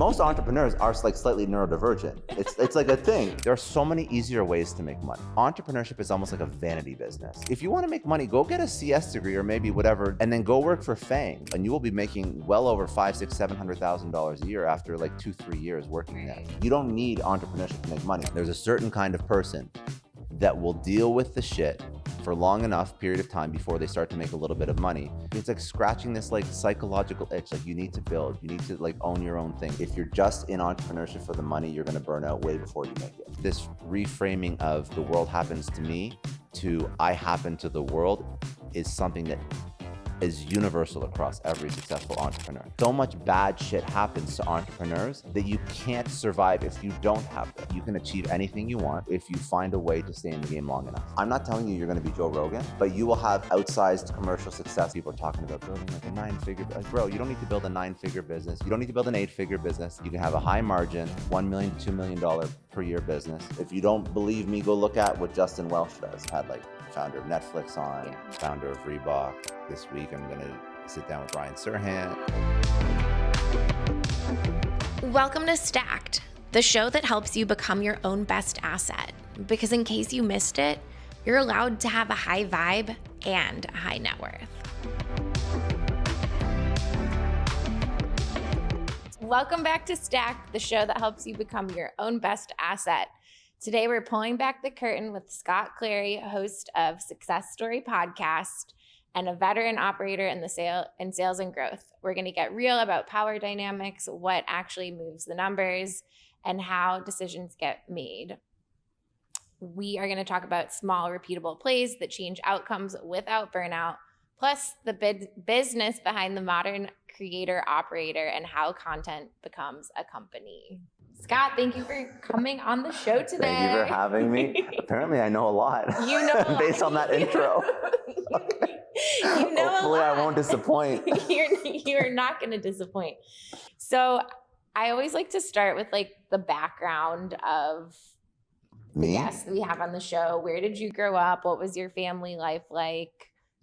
most entrepreneurs are like slightly neurodivergent. It's like a thing. There are so many easier ways to make money. Entrepreneurship is almost like a vanity business. If you want to make money, go get a CS degree or maybe whatever, and then go work for Fang, and you will be making well over $500,000, $600,000, $700,000 a year after like 2-3 years working there. You don't need entrepreneurship to make money. There's a certain kind of person that will deal with the shit for long enough period of time before they start to make a little bit of money. It's like scratching this like psychological itch. Like you need to build, you need to like own your own thing. If you're just in entrepreneurship for the money, you're gonna burn out way before you make it. This reframing of the world happens to me to I happen to the world is something that is universal across every successful entrepreneur. So much bad shit happens to entrepreneurs that you can't survive if you don't have them. You can achieve anything you want if you find a way to stay in the game long enough. I'm not telling you you're gonna be Joe Rogan, but you will have outsized commercial success. People are talking about building like a 9-figure, like, bro, you don't need to build a 9-figure business. You don't need to build an 8-figure business. You can have a high margin, $1 million to $2 million per year business. If you don't believe me, go look at what Justin Welsh does. Had like founder of Netflix on, founder of Reebok. This week, I'm gonna sit down with Ryan Serhant. Welcome to Stacked, the show that helps you become your own best asset. Because in case you missed it, you're allowed to have a high vibe and a high net worth. Welcome back to Stacked, the show that helps you become your own best asset. Today, we're pulling back the curtain with Scott Clary, host of Success Story Podcast, and a veteran operator in sales and growth. We're going to get real about power dynamics, what actually moves the numbers, and how decisions get made. We are going to talk about small, repeatable plays that change outcomes without burnout, plus the business behind the modern creator operator and how content becomes a company. Scott, thank you for coming on the show today. Thank you for having me. Apparently, I know a lot. You know a lot. Based on that intro. You know Hopefully I won't disappoint. You're not going to disappoint. So I always like to start with like the background of the guests we have on the show. Where did you grow up? What was your family life like?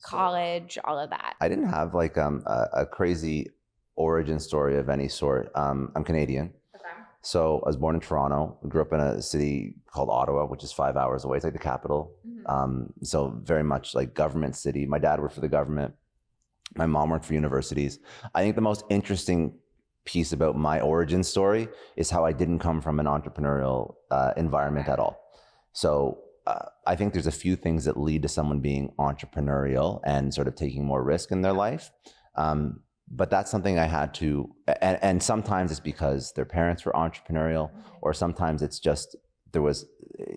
College, all of that. I didn't have like a crazy origin story of any sort. I'm Canadian. Okay. So I was born in Toronto, grew up in a city called Ottawa, which is 5 hours away. It's like the capital. Mm-hmm. So very much like government city. My dad worked for the government. My mom worked for universities. I think the most interesting piece about my origin story is how I didn't come from an entrepreneurial environment at all. So I think there's a few things that lead to someone being entrepreneurial and sort of taking more risk in their life. But that's something I had to, and sometimes it's because their parents were entrepreneurial, or sometimes it's just there was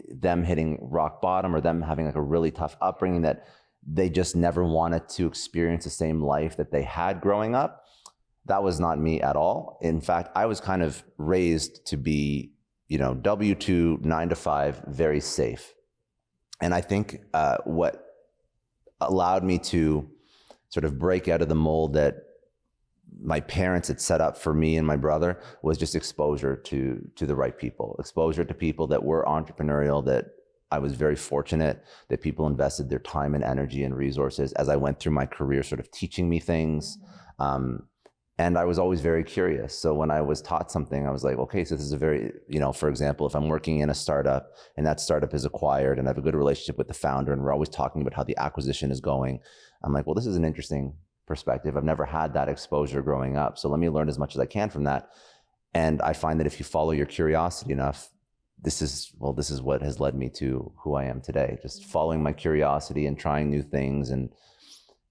them hitting rock bottom or them having like a really tough upbringing that they just never wanted to experience the same life that they had growing up. That was not me at all. In fact, I was kind of raised to be, W-2, 9 to 5, very safe. And I think what allowed me to sort of break out of the mold that my parents had set up for me and my brother was just exposure to the right people, exposure to people that were entrepreneurial, that I was very fortunate that people invested their time and energy and resources as I went through my career, sort of teaching me things. And I was always very curious. So when I was taught something, I was like, okay, so this is a very, for example, if I'm working in a startup and that startup is acquired and I have a good relationship with the founder and we're always talking about how the acquisition is going, I'm like, well, this is an interesting perspective. I've never had that exposure growing up. So let me learn as much as I can from that. And I find that if you follow your curiosity enough, this is what has led me to who I am today, just following my curiosity and trying new things. And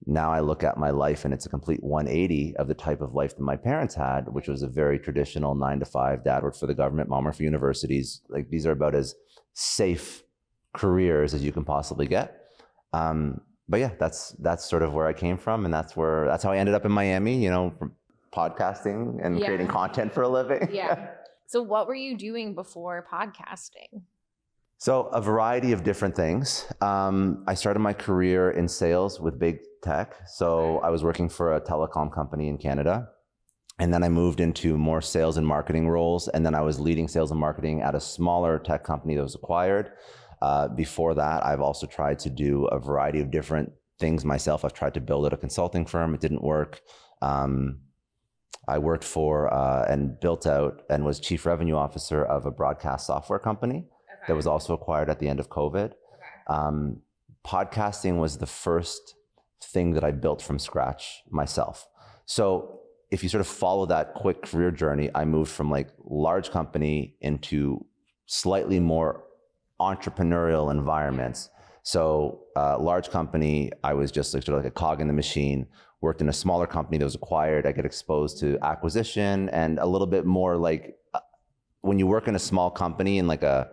now I look at my life and it's a complete 180 of the type of life that my parents had, which was a very traditional 9 to 5. Dad worked for the government, mom worked for universities. Like these are about as safe careers as you can possibly get. But yeah, that's sort of where I came from, and that's how I ended up in Miami, from podcasting and creating content for a living. Yeah. So what were you doing before podcasting? So a variety of different things. I started my career in sales with big tech. So I was working for a telecom company in Canada. And then I moved into more sales and marketing roles. And then I was leading sales and marketing at a smaller tech company that was acquired. Before that, I've also tried to do a variety of different things myself. I've tried to build a consulting firm. It didn't work. I worked for and built out and was chief revenue officer of a broadcast software company that was also acquired at the end of COVID. Podcasting was the first thing that I built from scratch myself. So if you sort of follow that quick career journey, I moved from like large company into slightly more entrepreneurial environments. So large company, I was just like sort of like a cog in the machine. Worked in a smaller company that was acquired. I get exposed to acquisition and a little bit more like when you work in a small company in like a,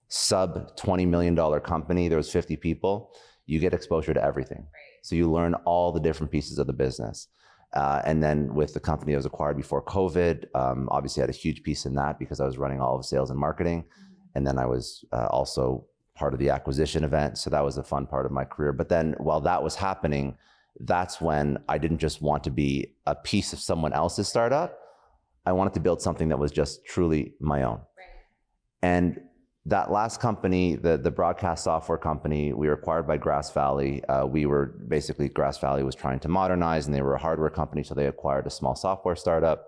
sub $20 million company, there was 50 people, you get exposure to everything. Right. So you learn all the different pieces of the business. And then with the company that was acquired before COVID, obviously I had a huge piece in that because I was running all of sales and marketing. And then I was also part of the acquisition event. So that was a fun part of my career. But then while that was happening, that's when I didn't just want to be a piece of someone else's startup. I wanted to build something that was just truly my own. Right. And that last company, the broadcast software company, we were acquired by Grass Valley. Grass Valley was trying to modernize and they were a hardware company, so they acquired a small software startup.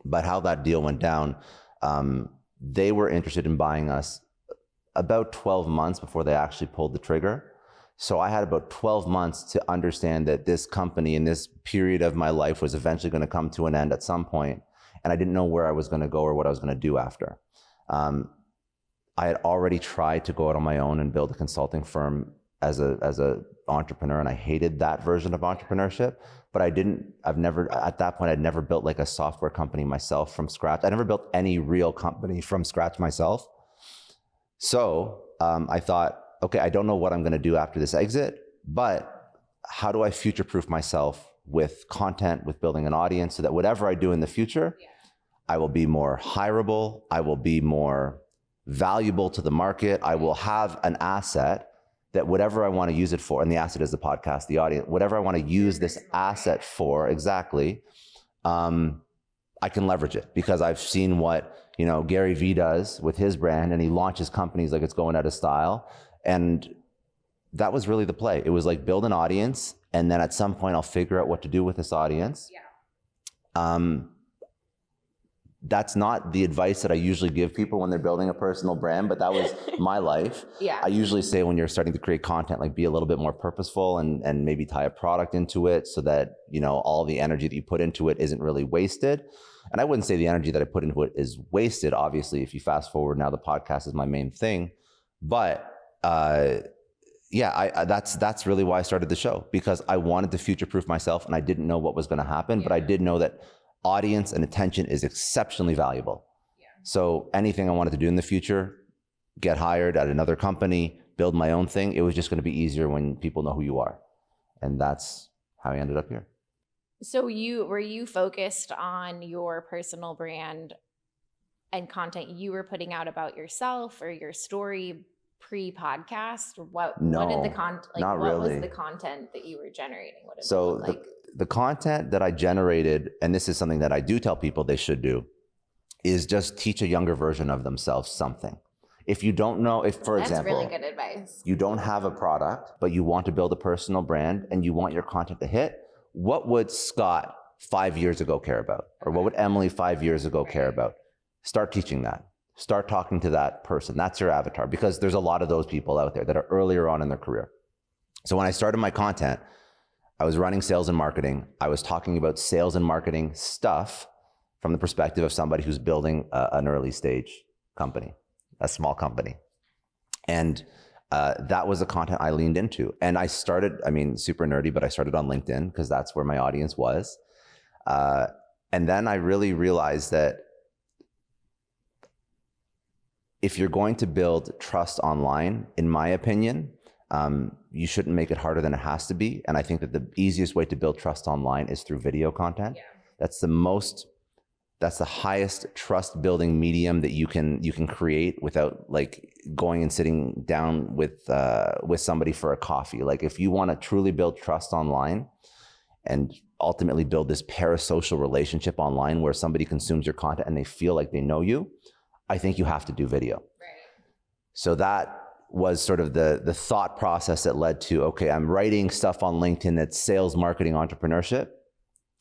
But how that deal went down, they were interested in buying us about 12 months before they actually pulled the trigger. So I had about 12 months to understand that this company in this period of my life was eventually going to come to an end at some point, and I didn't know where I was going to go or what I was going to do after. I had already tried to go out on my own and build a consulting firm as a entrepreneur, and I hated that version of entrepreneurship. But at that point, I'd never built like a software company myself from scratch. I never built any real company from scratch myself. So I thought, okay, I don't know what I'm going to do after this exit, but how do I future-proof myself with content, with building an audience so that whatever I do in the future, I will be more hireable, I will be more valuable to the market, I will have an asset that whatever I want to use it for, and the asset is the podcast, the audience, whatever I want to use this asset for exactly, I can leverage it because I've seen what, Gary Vee does with his brand, and he launches companies like it's going out of style. And that was really the play. It was like build an audience, and then at some point I'll figure out what to do with this audience. Yeah. That's not the advice that I usually give people when they're building a personal brand, but that was my life. Yeah. I usually say when you're starting to create content, like be a little bit more purposeful and maybe tie a product into it so that, all the energy that you put into it isn't really wasted. And I wouldn't say the energy that I put into it is wasted. Obviously, if you fast forward now, the podcast is my main thing, but that's really why I started the show, because I wanted to future-proof myself and I didn't know what was going to happen, but I did know that audience and attention is exceptionally valuable. Yeah. So anything I wanted to do in the future, get hired at another company, build my own thing, it was just going to be easier when people know who you are. And that's how I ended up here. So were you focused on your personal brand and content you were putting out about yourself or your story pre-podcast? What did the content, not really. What was the content that you were generating? What did it look like? The content that I generated, and this is something that I do tell people they should do, is just teach a younger version of themselves something. If you don't know, for example, that's really good advice. You don't have a product, but you want to build a personal brand and you want your content to hit, what would Scott 5 years ago care about? Or what would Emily 5 years ago care about? Start teaching that. Start talking to that person. That's your avatar, because there's a lot of those people out there that are earlier on in their career. So when I started my content, I was running sales and marketing. I was talking about sales and marketing stuff from the perspective of somebody who's building an early stage company, a small company. And that was the content I leaned into. And I started, super nerdy, but I started on LinkedIn because that's where my audience was. And then I really realized that if you're going to build trust online, in my opinion, you shouldn't make it harder than it has to be. And I think that the easiest way to build trust online is through video content. Yeah. That's the highest trust building medium that you can create without like going and sitting down with somebody for a coffee. Like if you want to truly build trust online and ultimately build this parasocial relationship online where somebody consumes your content and they feel like they know you, I think you have to do video. Right. So that was sort of the thought process that led to, okay, I'm writing stuff on LinkedIn that's sales, marketing, entrepreneurship.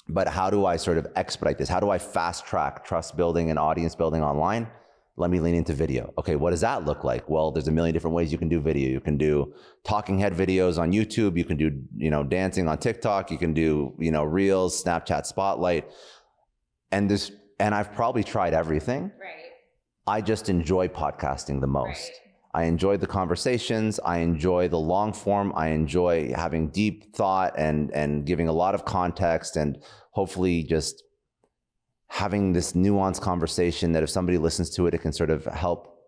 But how do I sort of expedite this? How do I fast track trust building and audience building online? Let me lean into video. Okay, what does that look like? Well, there's a million different ways you can do video. You can do talking head videos on YouTube. You can do, dancing on TikTok. You can do, Reels, Snapchat Spotlight. And I've probably tried everything. Right. I just enjoy podcasting the most. Right. I enjoy the conversations. I enjoy the long form. I enjoy having deep thought and giving a lot of context, and hopefully just having this nuanced conversation that if somebody listens to it, it can sort of help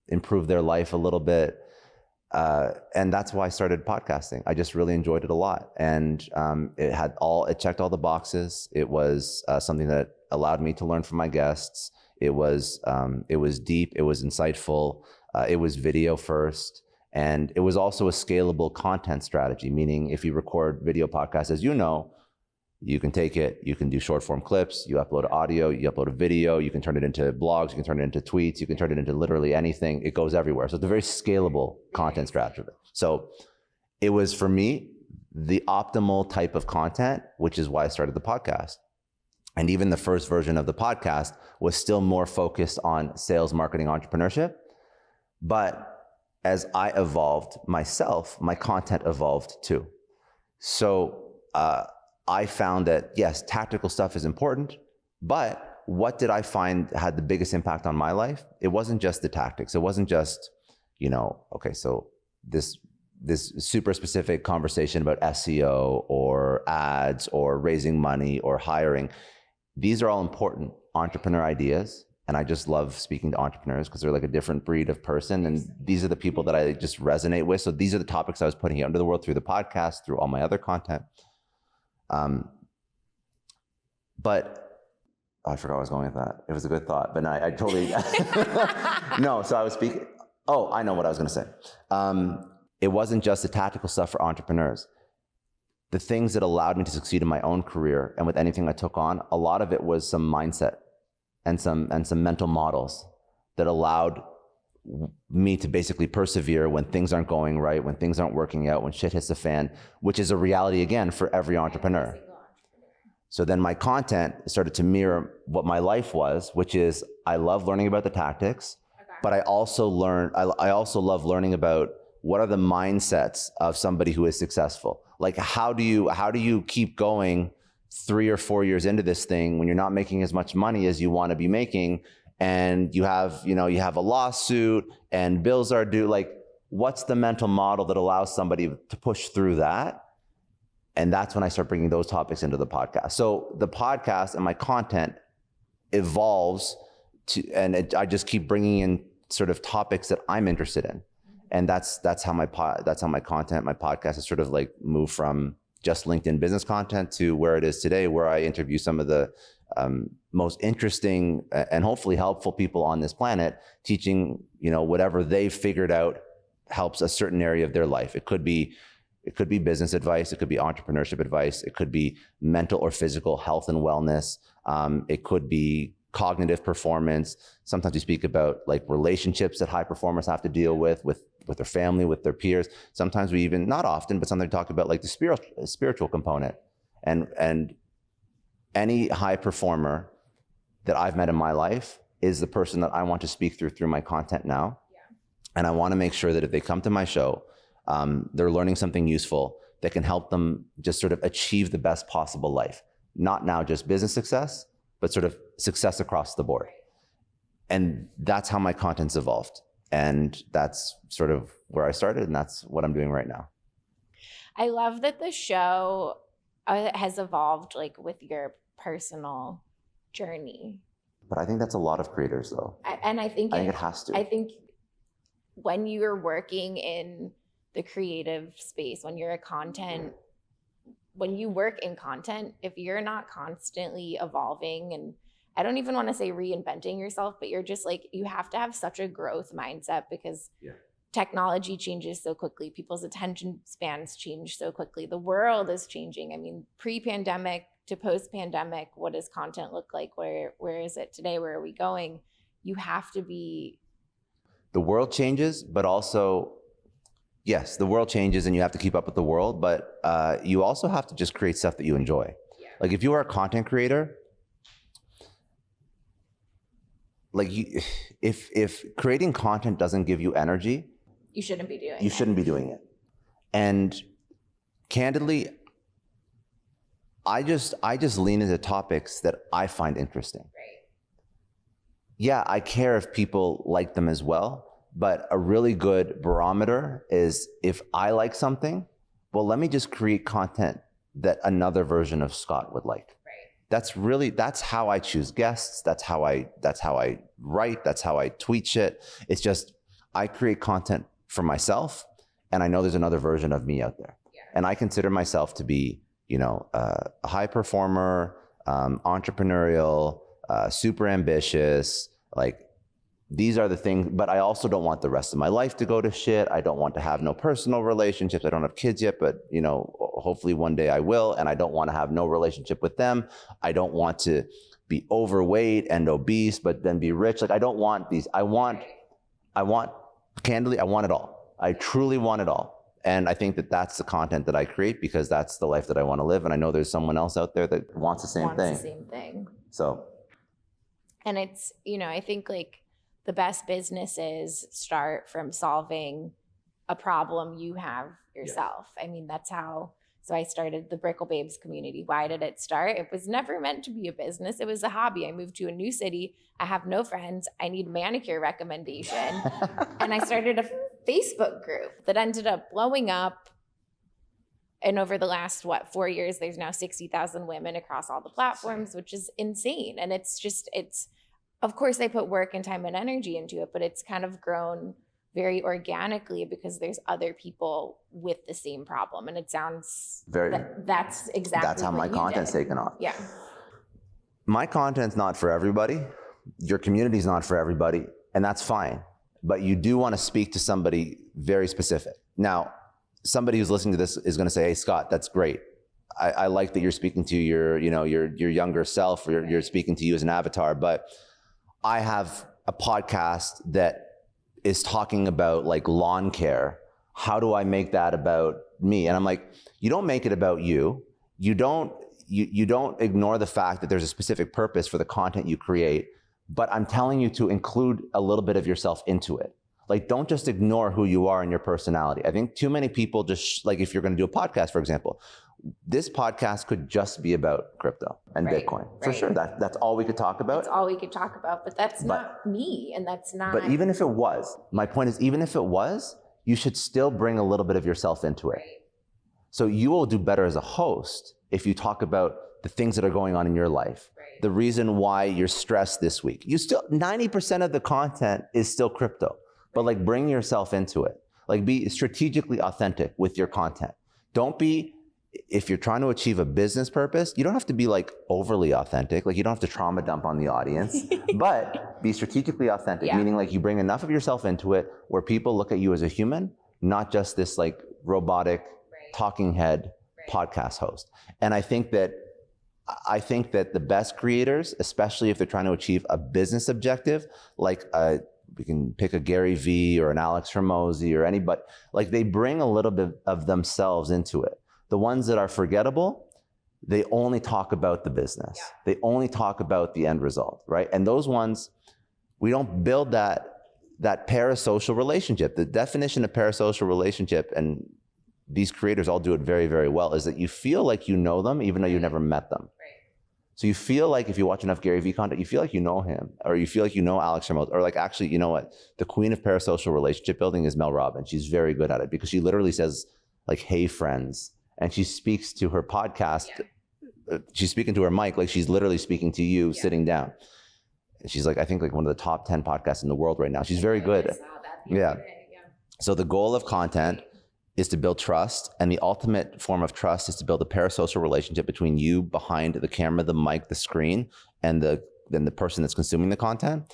improve their life a little bit. And that's why I started podcasting. I just really enjoyed it a lot. And it checked all the boxes. It was something that allowed me to learn from my guests. It was deep. It was insightful. It was video first. And it was also a scalable content strategy, meaning if you record video podcasts, as you know, you can take it, you can do short form clips, you upload audio, you upload a video, you can turn it into blogs, you can turn it into tweets, you can turn it into literally anything. It goes everywhere. So it's a very scalable content strategy. So it was, for me, the optimal type of content, which is why I started the podcast. And even the first version of the podcast was still more focused on sales, marketing, entrepreneurship. But as I evolved myself, my content evolved too. So, I found that, yes, tactical stuff is important, but what did I find had the biggest impact on my life? It wasn't just the tactics. It wasn't just, okay, so this super specific conversation about SEO or ads or raising money or hiring. These are all important entrepreneur ideas. And I just love speaking to entrepreneurs because they're like a different breed of person. And these are the people that I just resonate with. So these are the topics I was putting out into the world through the podcast, through all my other content. But I forgot where I was going with that. It was a good thought, but I totally, no, so I was speaking. Oh, I know what I was going to say. It wasn't just the tactical stuff for entrepreneurs. The things that allowed me to succeed in my own career and with anything I took on, a lot of it was some mindset and some mental models that allowed me to basically persevere when things aren't going right, when things aren't working out, when shit hits the fan, which is a reality again for every entrepreneur. So then my content started to mirror what my life was, which is I love learning about the tactics, but I also love learning about what are the mindsets of somebody who is successful. Like how do you keep going 3 or 4 years into this thing when you're not making as much money as you want to be making? And you have a lawsuit and bills are due. Like, what's the mental model that allows somebody to push through that? And that's when I start bringing those topics into the podcast. So the podcast and my content evolves I just keep bringing in sort of topics that I'm interested in. And that's how my content, my podcast has sort of like moved from just LinkedIn business content to where it is today, where I interview some of the most interesting and hopefully helpful people on this planet, teaching, whatever they've figured out helps a certain area of their life. It could be business advice. It could be entrepreneurship advice. It could be mental or physical health and wellness. It could be cognitive performance. Sometimes we speak about like relationships that high performers have to deal with their family, with their peers. Sometimes we even, not often, but sometimes we talk about like the spiritual component. And any high performer that I've met in my life is the person that I want to speak through my content now. Yeah. And I want to make sure that if they come to my show, they're learning something useful that can help them just sort of achieve the best possible life. Not now just business success, but sort of success across the board. And that's how my content's evolved. And that's sort of where I started, and that's what I'm doing right now. I love that the show has evolved like with your personal journey. But I think that's a lot of creators though. I think it has to. I think when you're working in the creative space, when you work in content, if you're not constantly evolving, and I don't even want to say reinventing yourself, but you're just like, you have to have such a growth mindset because technology changes so quickly. People's attention spans change so quickly. The world is changing. I mean, pre-pandemic to post-pandemic, what does content look like? Where is it today? Where are we going? You have to be. The world changes, but also, yes, the world changes and you have to keep up with the world, but you also have to just create stuff that you enjoy. Yeah. Like if you are a content creator, like if creating content doesn't give you energy, you shouldn't be doing it. You shouldn't be doing it. And candidly, I just lean into topics that I find interesting. Right. Yeah, I care if people like them as well, but a really good barometer is if I like something, well, let me just create content that another version of Scott would like. That's how I choose guests. That's how I write. That's how I tweet shit. It's just, I create content for myself, and I know there's another version of me out there. Yeah. And I consider myself to be, a high performer, entrepreneurial, super ambitious. Like, these are the things, but I also don't want the rest of my life to go to shit. I don't want to have no personal relationships. I don't have kids yet, but hopefully one day I will. And I don't want to have no relationship with them. I don't want to be overweight and obese, but then be rich. Like, I don't want these. Candidly, I want it all. I truly want it all. And I think that that's the content that I create because that's the life that I want to live. And I know there's someone else out there that wants the same thing. So. And it's, I think like, the best businesses start from solving a problem you have yourself. Yeah. I mean, that's how, so I started the Brickle Babes community. Why did it start? It was never meant to be a business. It was a hobby. I moved to a new city. I have no friends. I need manicure recommendation. And I started a Facebook group that ended up blowing up. And over the last, 4 years, there's now 60,000 women across all the platforms, which is insane. And it's of course, I put work and time and energy into it, but it's kind of grown very organically because there's other people with the same problem. And it sounds that's exactly that's how my content's taken off. Yeah. My content's not for everybody. Your community's not for everybody, and that's fine. But you do want to speak to somebody very specific. Now, somebody who's listening to this is going to say, "Hey, Scott, that's great. I like that you're speaking to your younger self, or you're speaking to you as an avatar, but I have a podcast that is talking about like lawn care. How do I make that about me?" And I'm like, you don't make it about you. You don't ignore the fact that there's a specific purpose for the content you create, but I'm telling you to include a little bit of yourself into it. Like, don't just ignore who you are and your personality. I think too many people just, like, if you're going to do a podcast, for example, this podcast could just be about crypto and Bitcoin. For sure. That's all we could talk about. That's all we could talk about, but that's not me, and that's not. But even if it was, my point is, even if it was, you should still bring a little bit of yourself into it. So you will do better as a host if you talk about the things that are going on in your life. The reason why you're stressed this week. 90% of the content is still crypto, but like, bring yourself into it. Like, be strategically authentic with your content. Don't be, if you're trying to achieve a business purpose, you don't have to be like overly authentic. Like, you don't have to trauma dump on the audience, but be strategically authentic, meaning like you bring enough of yourself into it where people look at you as a human, not just this like robotic talking head podcast host. And I think that the best creators, especially if they're trying to achieve a business objective, like we can pick a Gary Vee or an Alex Hormozi or anybody, like, they bring a little bit of themselves into it. The ones that are forgettable, they only talk about the business. Yeah. They only talk about the end result, right? And those ones, we don't build that parasocial relationship. The definition of parasocial relationship, and these creators all do it very, very well, is that you feel like you know them even though you've never met them. Right. So you feel like if you watch enough Gary Vee content, you feel like you know him, or you feel like you know Alex Hormozi, or like, actually, you know what? The queen of parasocial relationship building is Mel Robbins. She's very good at it because she literally says like, "Hey, friends." And she speaks to her podcast. Yeah. She's speaking to her mic like she's literally speaking to you sitting down. And she's like, I think like one of the top 10 podcasts in the world right now. She's very good. Yeah. So the goal of content is to build trust. And the ultimate form of trust is to build a parasocial relationship between you behind the camera, the mic, the screen, and then the person that's consuming the content.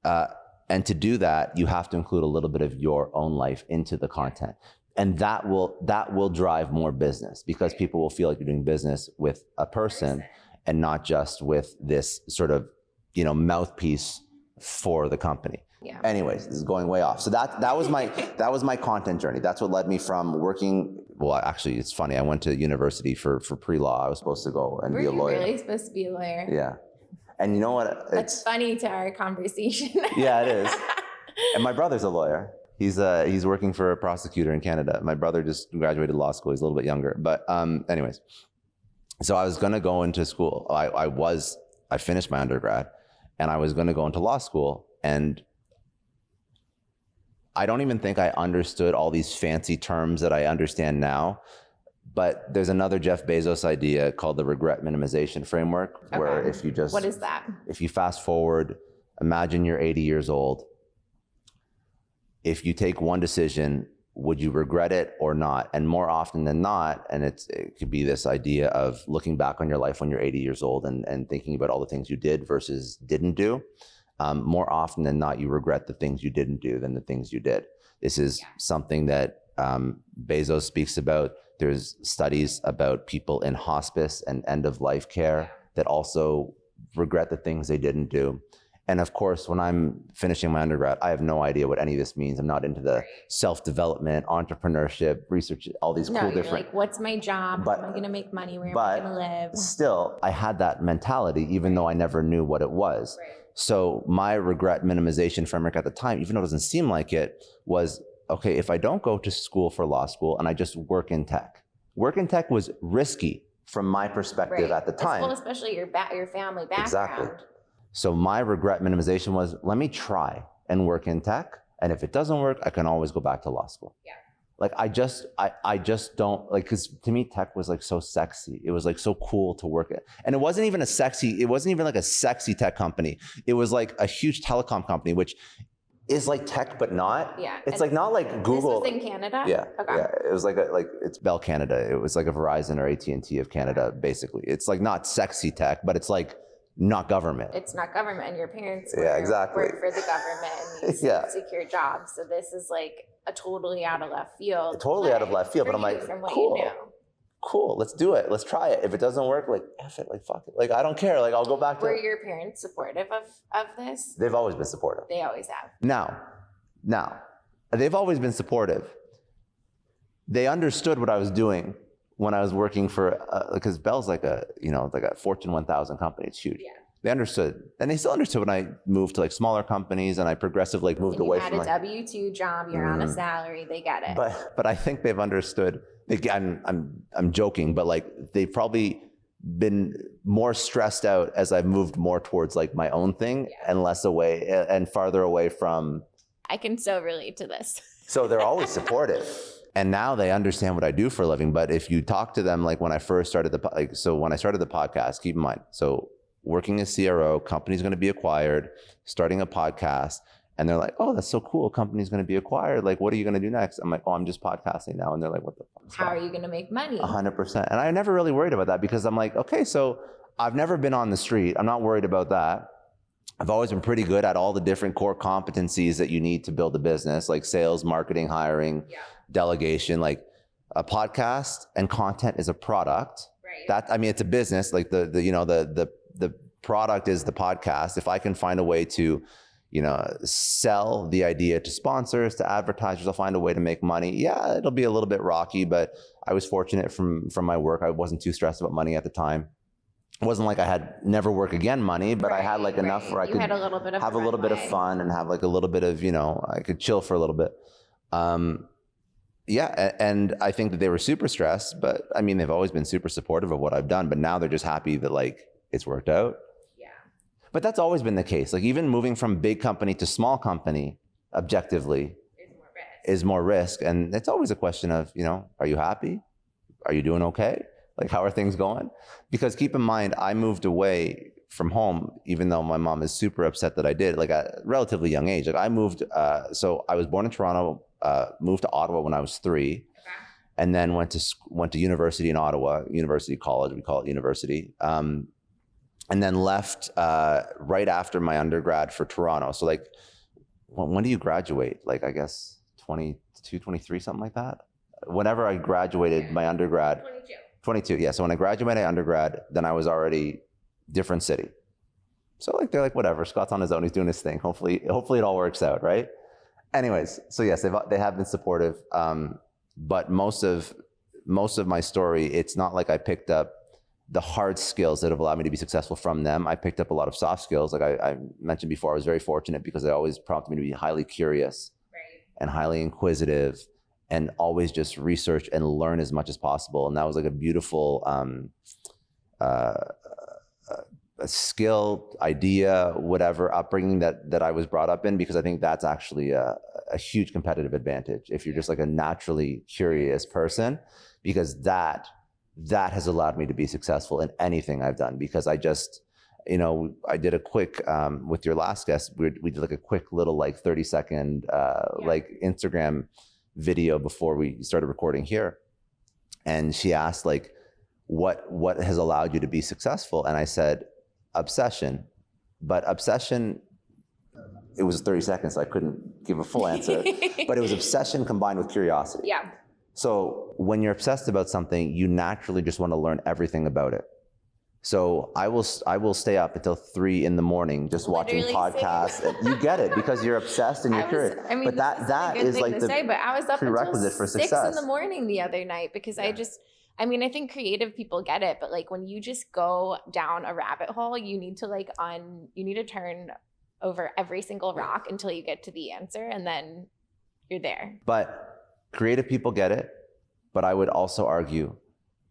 And to do that, you have to include a little bit of your own life into the content. And that will drive more business because people will feel like you're doing business with a person and not just with this sort of, mouthpiece for the company. Yeah. Anyways, this is going way off. So that was my content journey. That's what led me from working. Well, actually, it's funny. I went to university for pre-law. I was supposed to go and be a lawyer. Were you really supposed to be a lawyer? Yeah. And you know what? That's funny to our conversation. Yeah, it is. And my brother's a lawyer. He's working for a prosecutor in Canada. My brother just graduated law school. He's a little bit younger. But anyways, so I was going to go into school. I finished my undergrad and I was going to go into law school. And I don't even think I understood all these fancy terms that I understand now. But there's another Jeff Bezos idea called the regret minimization framework, where if you just... What is that? If you fast forward, imagine you're 80 years old. If you take one decision, would you regret it or not? And more often than not, and it could be this idea of looking back on your life when you're 80 years old and thinking about all the things you did versus didn't do. More often than not, you regret the things you didn't do than the things you did. This is something that Bezos speaks about. There's studies about people in hospice and end-of-life care that also regret the things they didn't do. And of course, when I'm finishing my undergrad, I have no idea what any of this means. I'm not into the self-development, entrepreneurship, research, all these cool different... like, what's my job? How am I going to make money? Where am I going to live? Still, I had that mentality, even though I never knew what it was. Right. So my regret minimization framework at the time, even though it doesn't seem like it, was, okay, if I don't go to school for law school and I just work in tech was risky from my perspective at the time. Well, especially your family background. Exactly. So my regret minimization was, let me try and work in tech. And if it doesn't work, I can always go back to law school. Yeah. Like I just don't like, cause to me, tech was like so sexy. It was like so cool to work at. And it wasn't even like a sexy tech company. It was like a huge telecom company, which is like tech, but not. Yeah. It's like not like Google. This was in Canada? Yeah. Okay. Yeah. It was like it's Bell Canada. It was like a Verizon or AT&T of Canada, basically. It's like not sexy tech, but it's like not government. It's not government, and your parents work for the government and you secure jobs. So this is like a totally out of left field. Totally out of left field, but I'm like, cool, let's do it. Let's try it. If it doesn't work, like, F it, like, fuck it. Like, I don't care. Like, I'll go back to... Were your parents supportive of this? They've always been supportive. They always have. Now, they've always been supportive. They understood what I was doing when I was working for, because Bell's like a Fortune 1000 company. It's huge. Yeah. They understood, and they still understood when I moved to like smaller companies and I progressively moved away from. You had a W-2 job. You're on a salary. They get it. But I think they've understood. I'm joking, but like they've probably been more stressed out as I've moved more towards like my own thing and less away and farther away from. I can so relate to this. So they're always supportive. And now they understand what I do for a living. But if you talk to them, like when I first started when I started the podcast, keep in mind, so working as CRO, company's going to be acquired, starting a podcast, and they're like, oh, that's so cool. Company's going to be acquired. Like, what are you going to do next? I'm like, oh, I'm just podcasting now. And they're like, what the fuck? How are you going to make money? 100%. And I never really worried about that because I'm like, okay, so I've never been on the street. I'm not worried about that. I've always been pretty good at all the different core competencies that you need to build a business, like sales, marketing, hiring, delegation. Like a podcast and content is a product. Right. It's a business. Like the product is the podcast. If I can find a way to, sell the idea to sponsors, to advertisers, I'll find a way to make money. Yeah, it'll be a little bit rocky, but I was fortunate from my work. I wasn't too stressed about money at the time. It wasn't like I had never work again money, but I had like enough where I could have a little bit of fun and have like a little bit of, I could chill for a little bit. And I think that they were super stressed, but I mean, they've always been super supportive of what I've done, but now they're just happy that like it's worked out. Yeah. But that's always been the case. Like even moving from big company to small company, objectively, is more risk. And it's always a question of, are you happy? Are you doing okay? Like, how are things going? Because keep in mind, I moved away from home, even though my mom is super upset that I did, like at a relatively young age. Like I moved, so I was born in Toronto, moved to Ottawa when I was 3, and then went to university in Ottawa, University College, we call it university. And then left right after my undergrad for Toronto. So like, when do you graduate? Like, I guess 22, 23, something like that. Whenever I graduated my undergrad. 22, yeah. So when I graduated my undergrad, then I was already different city. So like, they're like, whatever, Scott's on his own, he's doing his thing. Hopefully it all works out, right? Anyways, so yes, they have been supportive. But most of my story, it's not like I picked up the hard skills that have allowed me to be successful from them. I picked up a lot of soft skills. Like I mentioned before, I was very fortunate because they always prompted me to be highly curious and highly inquisitive and always just research and learn as much as possible. And that was like a beautiful a skill, idea, whatever upbringing that I was brought up in, because I think that's actually a huge competitive advantage if you're just like a naturally curious person, because that has allowed me to be successful in anything I've done. Because I just, I did a quick, with your last guest, we did like a quick little like 30-second like Instagram video before we started recording here. And she asked like, what has allowed you to be successful? And I said, obsession. But obsession, it was 30 seconds, so I couldn't give a full answer. But it was obsession combined with curiosity. Yeah. So when you're obsessed about something, you naturally just want to learn everything about it. So I will stay up until 3 a.m. just watching podcasts. And you get it because you're obsessed and you're curious. But that is like the but I was up prerequisite until for 6 success. a.m. the other night because I think creative people get it, but like when you just go down a rabbit hole, you need to turn over every single rock until you get to the answer, and then you're there. But creative people get it. But I would also argue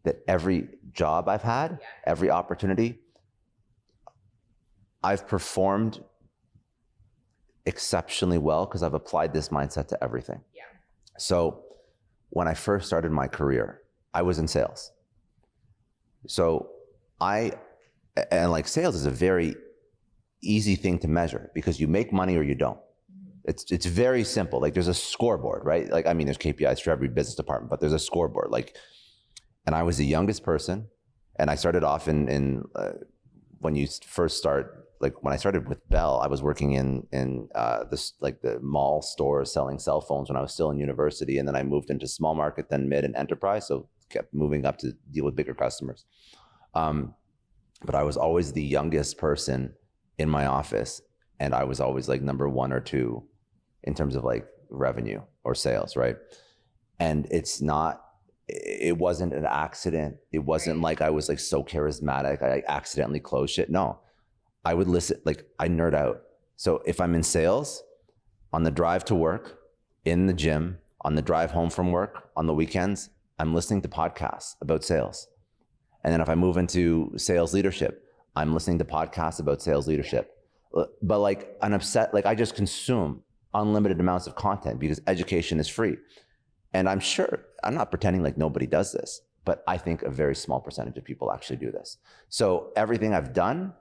that every job I've had, every opportunity, I've performed exceptionally well because I've applied this mindset to everything. Yeah. So when I first started my career, I was in sales. So sales is a very easy thing to measure because you make money or you don't. It's very simple. Like there's a scoreboard, right? Like, I mean, there's KPIs for every business department, but there's a scoreboard. Like, and I was the youngest person, and I started off in when you first start, like when I started with Bell, I was working in this like the mall stores selling cell phones when I was still in university, and then I moved into small market, then mid and enterprise. So kept moving up to deal with bigger customers. But I was always the youngest person in my office, and I was always like number 1 or 2 in terms of like revenue or sales, right? And it wasn't an accident. It wasn't like I was like so charismatic, I accidentally closed shit. No, I would listen, like I nerd out. So if I'm in sales, on the drive to work, in the gym, on the drive home from work, on the weekends, I'm listening to podcasts about sales. And then if I move into sales leadership, I'm listening to podcasts about sales leadership. But like I just consume unlimited amounts of content because education is free. And I'm not pretending like nobody does this, but I think a very small percentage of people actually do this. So everything I've done,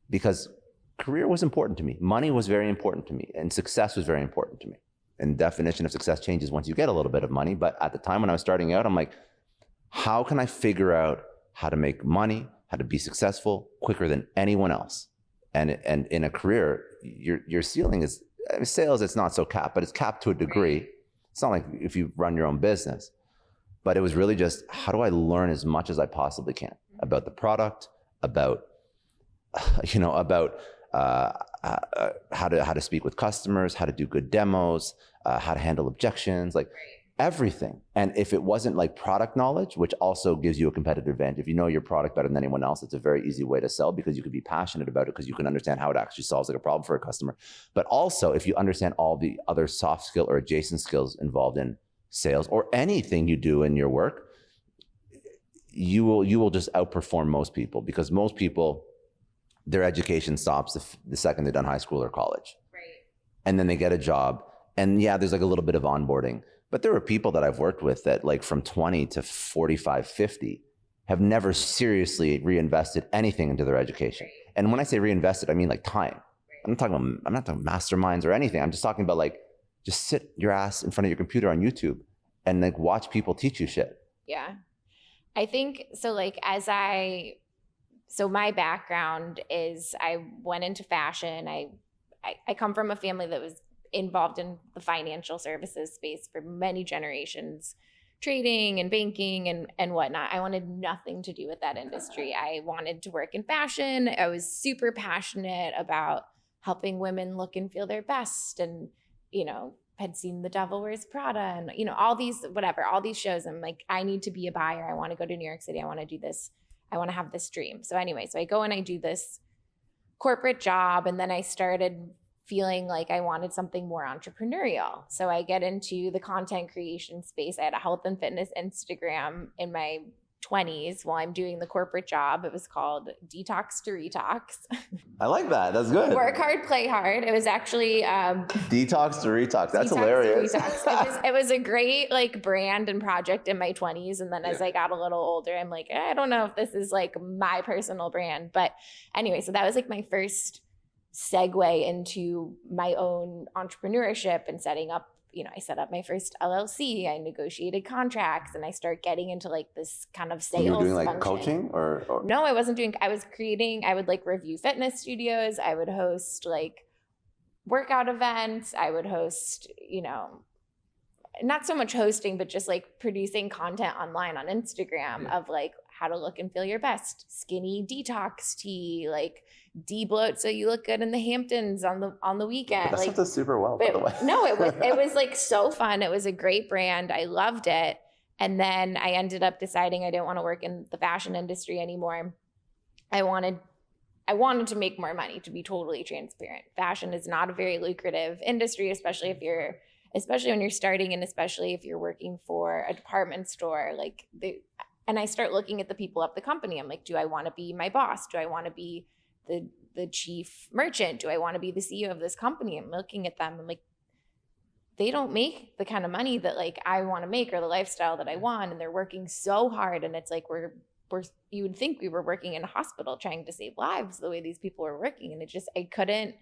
because career was important to me, money was very important to me, and success was very important to me. And definition of success changes once you get a little bit of money. But at the time when I was starting out, I'm like, how can I figure out how to make money, how to be successful quicker than anyone else? And in a career, your ceiling is, sales, it's not so capped, but it's capped to a degree. It's not like if you run your own business, but it was really just, how do I learn as much as I possibly can about the product, about how to speak with customers, how to do good demos, how to handle objections, like everything. And if it wasn't like product knowledge, which also gives you a competitive advantage, if you know your product better than anyone else, it's a very easy way to sell because you could be passionate about it because you can understand how it actually solves like a problem for a customer. But also if you understand all the other soft skill or adjacent skills involved in sales or anything you do in your work, you will just outperform most people, because most people, their education stops the second they're done high school or college. Right. And then they get a job. And yeah, there's like a little bit of onboarding. But there were people that I've worked with that like from 20 to 45, 50 have never seriously reinvested anything into their education. Right. And when I say reinvested, I mean like time. Right. I'm not talking masterminds or anything. I'm just talking about like, just sit your ass in front of your computer on YouTube and like watch people teach you shit. Yeah. I think so. Like so my background is I went into fashion. I come from a family that was involved in the financial services space for many generations, trading and banking and whatnot. I wanted nothing to do with that industry. I wanted to work in fashion. I was super passionate about helping women look and feel their best, and, you know, had seen The Devil Wears Prada and, you know, all these shows. I'm like, I need to be a buyer. I want to go to New York City. I want to do this. I want to have this dream. So anyway, so I go and I do this corporate job, and then I started feeling like I wanted something more entrepreneurial. So I get into the content creation space. I had a health and fitness Instagram in my 20s while I'm doing the corporate job. It was called Detox to Retox. I like that. That's good. Work hard, play hard. It was actually Detox to Retox. That's Detox hilarious. to Retox. It was a great like brand and project in my 20s. And then as I got a little older, I'm like, I don't know if this is like my personal brand. But anyway, so that was like my first segue into my own entrepreneurship and setting up, you know, I set up my first LLC, I negotiated contracts, and I start getting into like this kind of sales. You were doing like function. coaching or? No, I wasn't doing, I was creating, I would like review fitness studios. I would host like workout events. I would host, you know, not so much hosting, but just like producing content online on Instagram of like how to look and feel your best, skinny detox tea, like de-bloat so you look good in the Hamptons on the weekend. That like sounds super well, by the way. No, it was like so fun. It was a great brand. I loved it. And then I ended up deciding I didn't want to work in the fashion industry anymore. I wanted to make more money, to be totally transparent. Fashion is not a very lucrative industry, especially when you're starting, and especially if you're working for a department store. And I start looking at the people up the company. I'm like, do I want to be my boss? Do I want to be the chief merchant? Do I want to be the CEO of this company? I'm looking at them. I'm like, they don't make the kind of money that like I want to make or the lifestyle that I want. And they're working so hard. And it's like, you would think we were working in a hospital trying to save lives the way these people were working. And I couldn't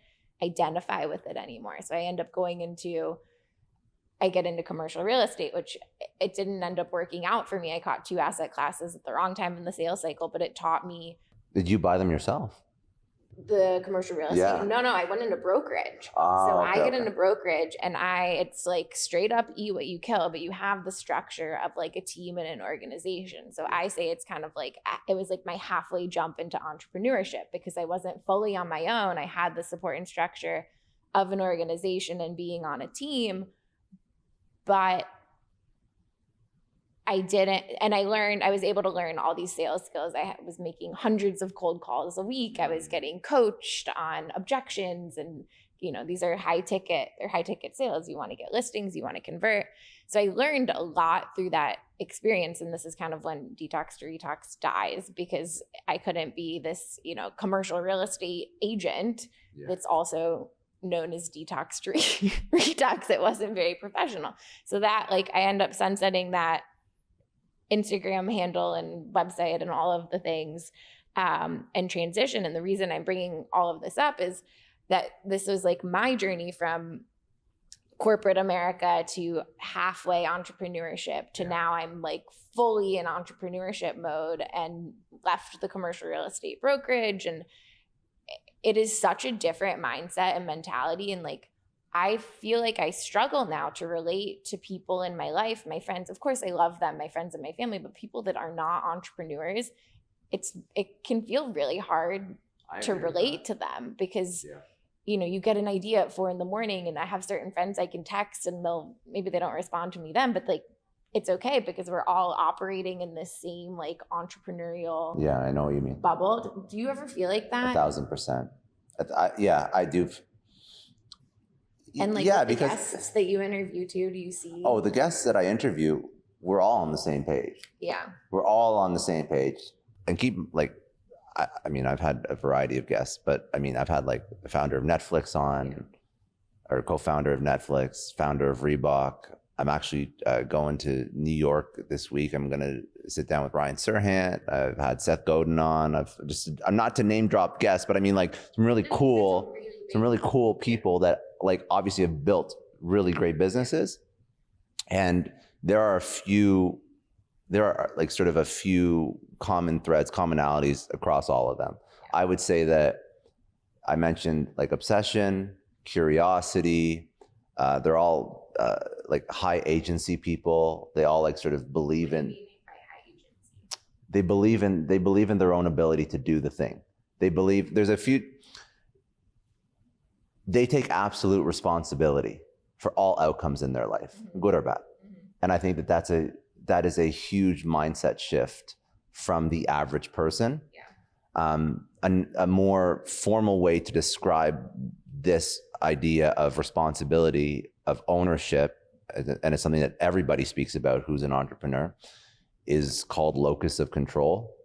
identify with it anymore. So I end up I get into commercial real estate, which it didn't end up working out for me. I caught 2 asset classes at the wrong time in the sales cycle, but it taught me. Did you buy them yourself? The commercial real estate? Yeah. No, I went into brokerage. I get into brokerage, and it's like straight up eat what you kill, but you have the structure of like a team and an organization. So I say it's kind of like, it was like my halfway jump into entrepreneurship, because I wasn't fully on my own. I had the support and structure of an organization and being on a team, but I didn't, and I was able to learn all these sales skills. I was making hundreds of cold calls a week. I was getting coached on objections, and, you know, they're high ticket sales. You want to get listings, you want to convert. So I learned a lot through that experience. And this is kind of when Detox to Retox dies, because I couldn't be this, you know, commercial real estate agent that's also known as Detox to Retox. It wasn't very professional. So that, like, I end up sunsetting that Instagram handle and website and all of the things, and transition. And the reason I'm bringing all of this up is that this was like my journey from corporate America to halfway entrepreneurship to now I'm like fully in entrepreneurship mode, and left the commercial real estate brokerage. And it is such a different mindset and mentality. And like, I feel like I struggle now to relate to people in my life, my friends. Of course, I love them, my friends and my family, but people that are not entrepreneurs, it can feel really hard to relate to them, because you know, you get an idea at 4 a.m, and I have certain friends I can text, and maybe they don't respond to me then, but like, it's okay, because we're all operating in this same like entrepreneurial I know what you mean. bubble. Do you ever feel like that? 1,000%. I do. And like the guests that you interview too, do you see? Oh, the guests that I interview, we're all on the same page. Yeah. We're all on the same page. And keep like, I mean, I've had a variety of guests, but I mean, I've had like the founder of Netflix on, or co-founder of Netflix, founder of Reebok. I'm actually going to New York this week. I'm going to sit down with Ryan Serhant. I've had Seth Godin on. I'm not to name drop guests, but I mean like some really cool people that like obviously have built really great businesses. And there are like sort of a few common threads, commonalities across all of them. I would say that I mentioned like obsession, curiosity. They're all like high agency people. They all like sort of believe in. They believe in their own ability to do the thing. They believe they take absolute responsibility for all outcomes in their life, good or bad. And I think that is a huge mindset shift from the average person. A more formal way to describe this idea of responsibility, of ownership, and it's something that everybody speaks about who's an entrepreneur, is called locus of control.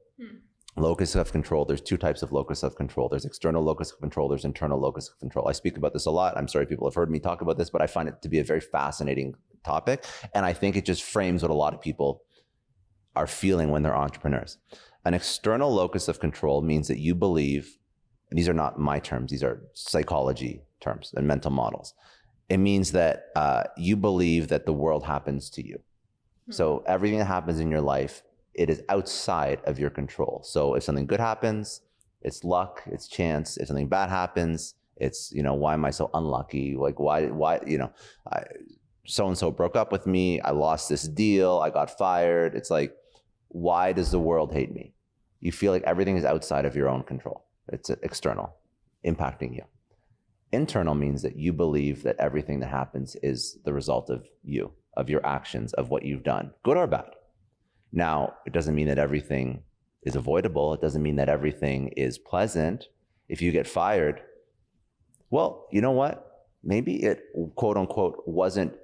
Locus of control, there's two types of locus of control. There's external locus of control, there's internal locus of control. I speak about this a lot. I'm sorry people have heard me talk about this, but I find it to be a very fascinating topic. And I think it just frames what a lot of people are feeling when they're entrepreneurs. An external locus of control means that you believe, and these are not my terms, these are psychology terms and mental models. It means that you believe that the world happens to you. So everything that happens in your life, it is outside of your control. So if something good happens, it's luck, it's chance. If something bad happens, it's, why am I so unlucky? Like, why, so-and-so broke up with me. I lost this deal. I got fired. It's like, why does the world hate me? You feel like everything is outside of your own control. It's external, impacting you. Internal means that you believe that everything that happens is the result of you, of your actions, of what you've done, good or bad. Now, it doesn't mean that everything is avoidable. It doesn't mean that everything is pleasant. If you get fired, well, you know what? Maybe it, quote unquote, wasn't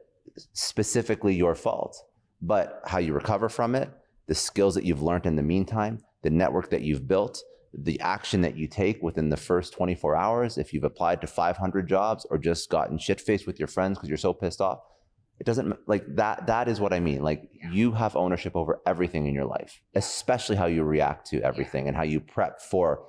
specifically your fault, but how you recover from it, the skills that you've learned in the meantime, the network that you've built, the action that you take within the first 24 hours, if you've applied to 500 jobs or just gotten shit-faced with your friends because you're so pissed off, it doesn't, like that is what I mean. Like you have ownership over everything in your life, especially how you react to everything and how you prep for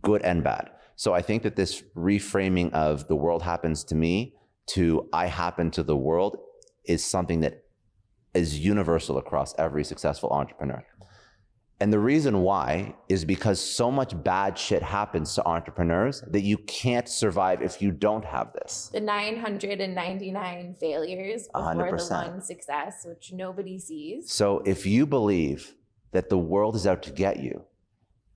good and bad. So I think that this reframing of the world happens to me to I happen to the world is something that is universal across every successful entrepreneur. And the reason why is because so much bad shit happens to entrepreneurs that you can't survive if you don't have this. The 999 failures before 100%. The one success, which nobody sees. So if you believe that the world is out to get you,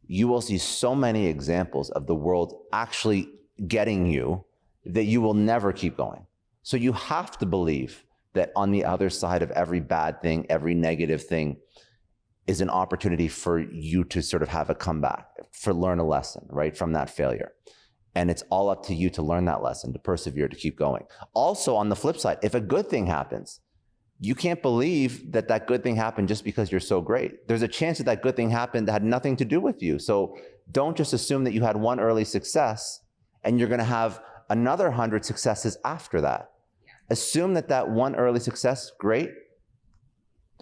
you will see so many examples of the world actually getting you that you will never keep going. So you have to believe that on the other side of every bad thing, every negative thing, is an opportunity for you to sort of have a comeback, for learn a lesson, right, from that failure. And it's all up to you to learn that lesson, to persevere, to keep going. Also, on the flip side, if a good thing happens, you can't believe that that good thing happened just because you're so great. There's a chance that that good thing happened that had nothing to do with you. So don't just assume that you had one early success and you're gonna have another 100 successes after that. Assume that that one early success, great,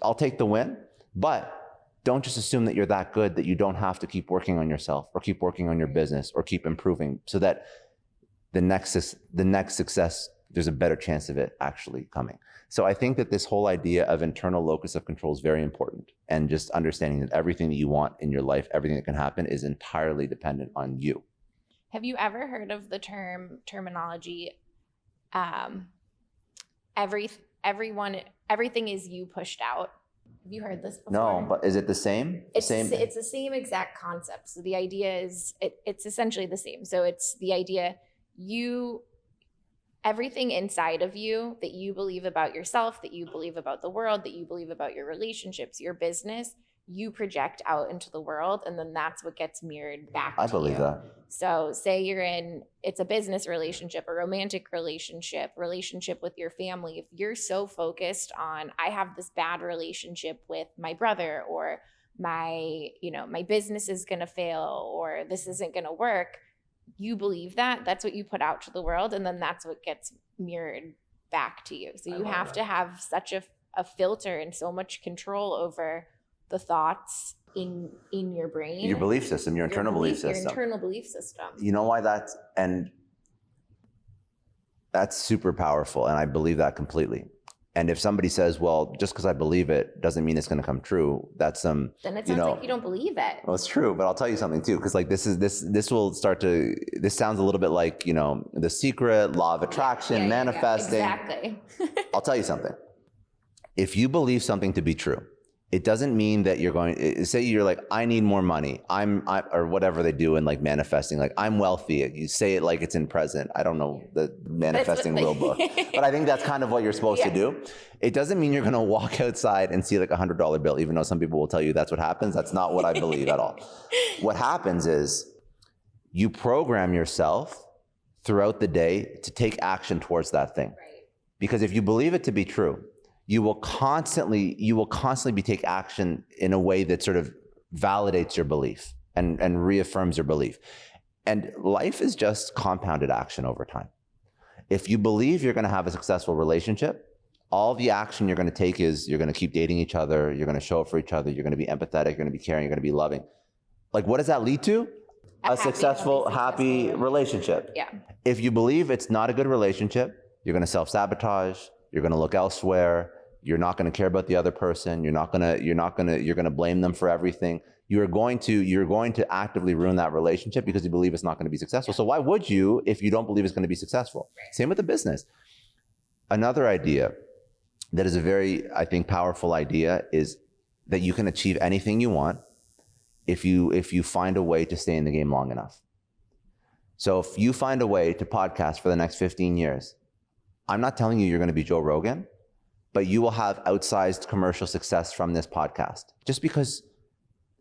I'll take the win, but don't just assume that you're that good that you don't have to keep working on yourself or keep working on your business or keep improving so that the next success, there's a better chance of it actually coming. So I think that this whole idea of internal locus of control is very important, and just understanding that everything that you want in your life, everything that can happen is entirely dependent on you. Have you ever heard of the terminology, everything is you pushed out? Have you heard this before? No, but is it the same? It's the same exact concept. So the idea is, it's essentially the same. So it's the idea, everything inside of you that you believe about yourself, that you believe about the world, that you believe about your relationships, your business, you project out into the world, and then that's what gets mirrored back to you. I believe that. So say it's a business relationship, a romantic relationship with your family. If you're so focused on, I have this bad relationship with my brother, or my business is going to fail, or this isn't going to work, you believe that's what you put out to the world, and then that's what gets mirrored back to you. So you have to have such a filter and so much control over the thoughts in your brain, your belief system, your internal belief system. Your internal belief system. You know why that's super powerful, and I believe that completely. And if somebody says, well, just because I believe it doesn't mean it's going to come true, that's then it sounds like you don't believe it. Well, it's true, but I'll tell you something too, because like this sounds a little bit like, The Secret, law of attraction, manifesting. Exactly. I'll tell you something. If you believe something to be true, it doesn't mean that you're going, say you're like, I need more money. Or whatever they do in like manifesting, like I'm wealthy. You say it like it's in present. I don't know the manifesting rule book, but I think that's kind of what you're supposed to do. It doesn't mean you're going to walk outside and see like $100 bill, even though some people will tell you that's what happens. That's not what I believe at all. What happens is you program yourself throughout the day to take action towards that thing. Right. Because if you believe it to be true, you will constantly be take action in a way that sort of validates your belief and reaffirms your belief. And life is just compounded action over time. If you believe you're going to have a successful relationship, all the action you're going to take is you're going to keep dating each other, you're going to show up for each other, you're going to be empathetic, you're going to be caring, you're going to be loving. Like, what does that lead to? A successful, happy relationship. Yeah. If you believe it's not a good relationship, you're going to self-sabotage. You're going to look elsewhere. You're not going to care about the other person. You're going to blame them for everything. You're going to actively ruin that relationship because you believe it's not going to be successful. So why would you if you don't believe it's going to be successful? Same with the business. Another idea that is a very, I think, powerful idea is that you can achieve anything you want if you find a way to stay in the game long enough. So if you find a way to podcast for the next 15 years, I'm not telling you you're going to be Joe Rogan, but you will have outsized commercial success from this podcast. Just because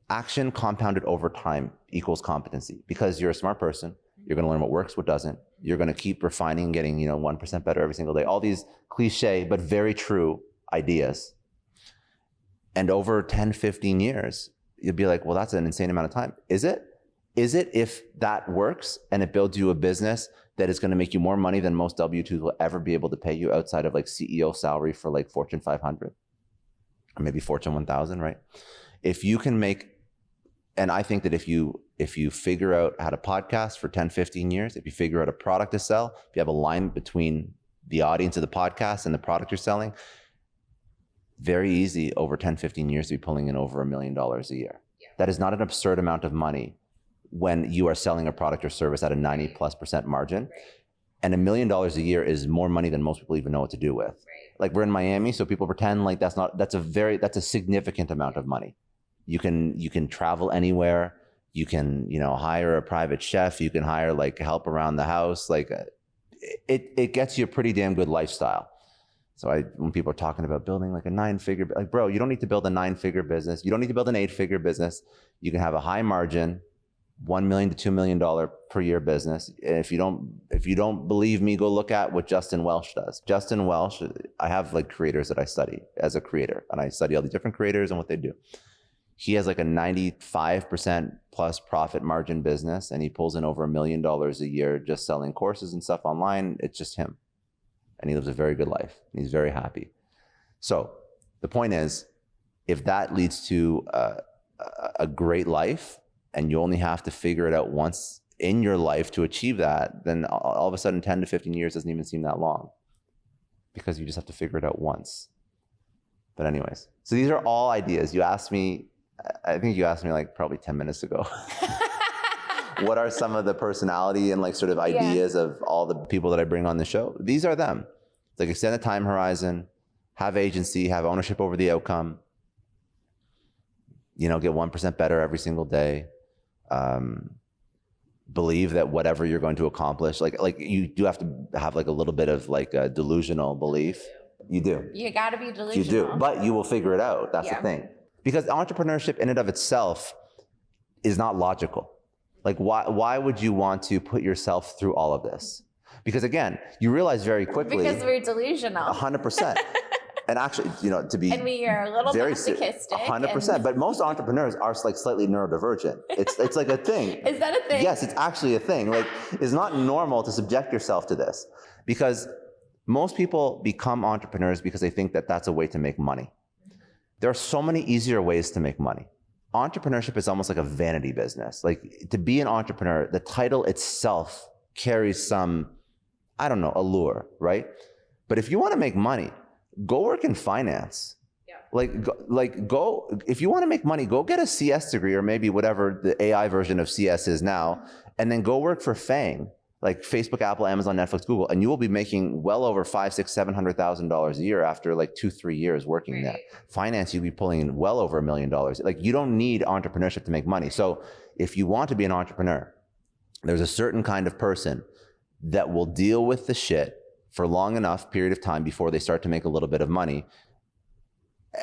action compounded over time equals competency. Because you're a smart person, you're going to learn what works, what doesn't. You're going to keep refining, getting 1% better every single day. All these cliche but very true ideas. And over 10, 15 years, you'll be like, well, that's an insane amount of time. Is it? Is it if that works and it builds you a business that is going to make you more money than most W-2s will ever be able to pay you outside of like CEO salary for like Fortune 500 or maybe Fortune 1000, right? If you can make, and I think that if you figure out how to podcast for 10, 15 years, if you figure out a product to sell, if you have alignment between the audience of the podcast and the product you're selling, very easy over 10, 15 years to be pulling in over $1 million a year. Yeah. That is not an absurd amount of money when you are selling a product or service at a 90+% margin. And $1 million a year is more money than most people even know what to do with. Right. Like we're in Miami, so people pretend like that's a significant amount of money. You can travel anywhere. You can, hire a private chef. You can hire like help around the house. Like it gets you a pretty damn good lifestyle. So when people are talking about building like a 9-figure, like, bro, you don't need to build a 9-figure business. You don't need to build an 8-figure business. You can have a high margin, $1 million to $2 million per year business. And if you don't believe me, go look at what Justin Welsh does. Justin Welsh, I have like creators that I study as a creator, and I study all the different creators and what they do. He has like a 95% plus profit margin business, and he pulls in over $1 million a year just selling courses and stuff online. It's just him. And he lives a very good life. He's very happy. So the point is, if that leads to a great life, and you only have to figure it out once in your life to achieve that, then all of a sudden 10 to 15 years doesn't even seem that long, because you just have to figure it out once. But anyways, so these are all ideas. I think you asked me like probably 10 minutes ago. What are some of the personality and like sort of ideas of all the people that I bring on the show? These are them. It's like extend the time horizon, have agency, have ownership over the outcome, get 1% better every single day. Believe that whatever you're going to accomplish, like you do have to have like a little bit of like a delusional belief. You do. You got to be delusional. You do, but you will figure it out. That's the thing. Because entrepreneurship in and of itself is not logical. Like why would you want to put yourself through all of this? Because again, you realize very quickly. Because we're delusional. 100%. And actually, and we are a little masochistic. 100%. But most entrepreneurs are like slightly neurodivergent. It's like a thing. Is that a thing? Yes, it's actually a thing. Like, it's not normal to subject yourself to this, because most people become entrepreneurs because they think that that's a way to make money. There are so many easier ways to make money. Entrepreneurship is almost like a vanity business. Like, to be an entrepreneur, the title itself carries some, allure, right? But if you want to make money, go work in finance. Yeah. Go, if you want to make money, go get a CS degree or maybe whatever the AI version of CS is now, and then go work for FANG, like Facebook, Apple, Amazon, Netflix, Google, and you will be making well over $500,000, $600,000 a year after like 2-3 years working there. Finance, you'll be pulling in well over $1 million. Like, you don't need entrepreneurship to make money. So if you want to be an entrepreneur, there's a certain kind of person that will deal with the shit for long enough period of time before they start to make a little bit of money.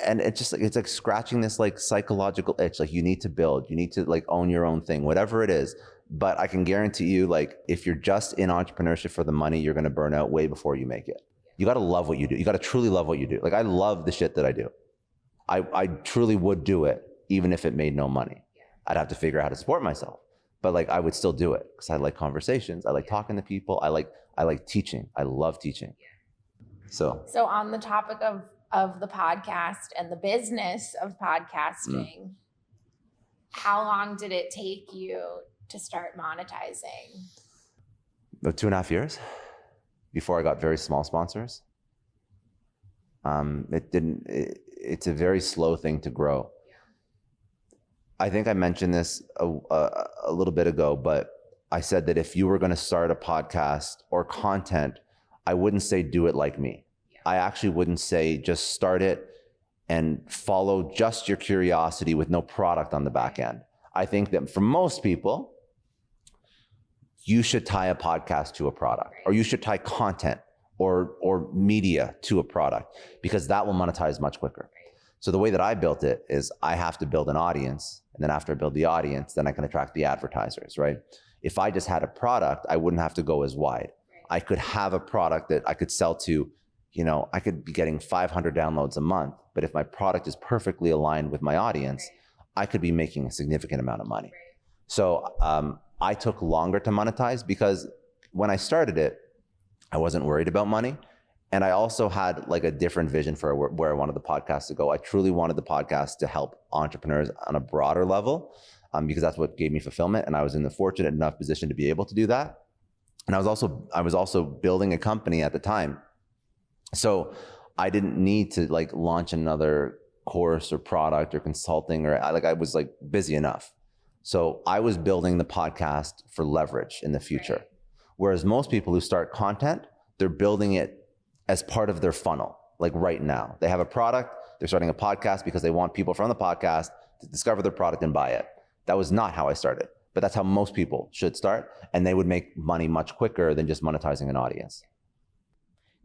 And it's like scratching this like psychological itch. Like, you need to build, you need to like own your own thing, whatever it is. But I can guarantee you, like, if you're just in entrepreneurship for the money, you're going to burn out way before you make it. You got to love what you do. You got to truly love what you do. Like, I love the shit that I do. I truly would do it even if it made no money. I'd have to figure out how to support myself, but like, I would still do it because I like conversations. I like talking to people. I like teaching. I love teaching. So on the topic of the podcast and the business of podcasting, how long did it take you to start monetizing? About 2.5 years before I got very small sponsors. It's a very slow thing to grow. I think I mentioned this a little bit ago, but I said that if you were going to start a podcast or content, I wouldn't say do it like me. I actually wouldn't say just start it and follow just your curiosity with no product on the back end. I think that for most people, you should tie a podcast to a product, or you should tie content or media to a product, because that will monetize much quicker. So the way that I built it is I have to build an audience, and then after I build the audience, then I can attract the advertisers, right? If I just had a product, I wouldn't have to go as wide. I could have a product that I could sell to, I could be getting 500 downloads a month, but if my product is perfectly aligned with my audience, I could be making a significant amount of money. So I took longer to monetize because when I started it, I wasn't worried about money. And I also had like a different vision for where I wanted the podcast to go. I truly wanted the podcast to help entrepreneurs on a broader level, because that's what gave me fulfillment. And I was in the fortunate enough position to be able to do that. And I was also building a company at the time. So I didn't need to like launch another course or product or consulting, or I was like busy enough. So I was building the podcast for leverage in the future. Whereas most people who start content, they're building it as part of their funnel. Like right now, they have a product, they're starting a podcast because they want people from the podcast to discover their product and buy it. That was not how I started, but that's how most people should start. And they would make money much quicker than just monetizing an audience.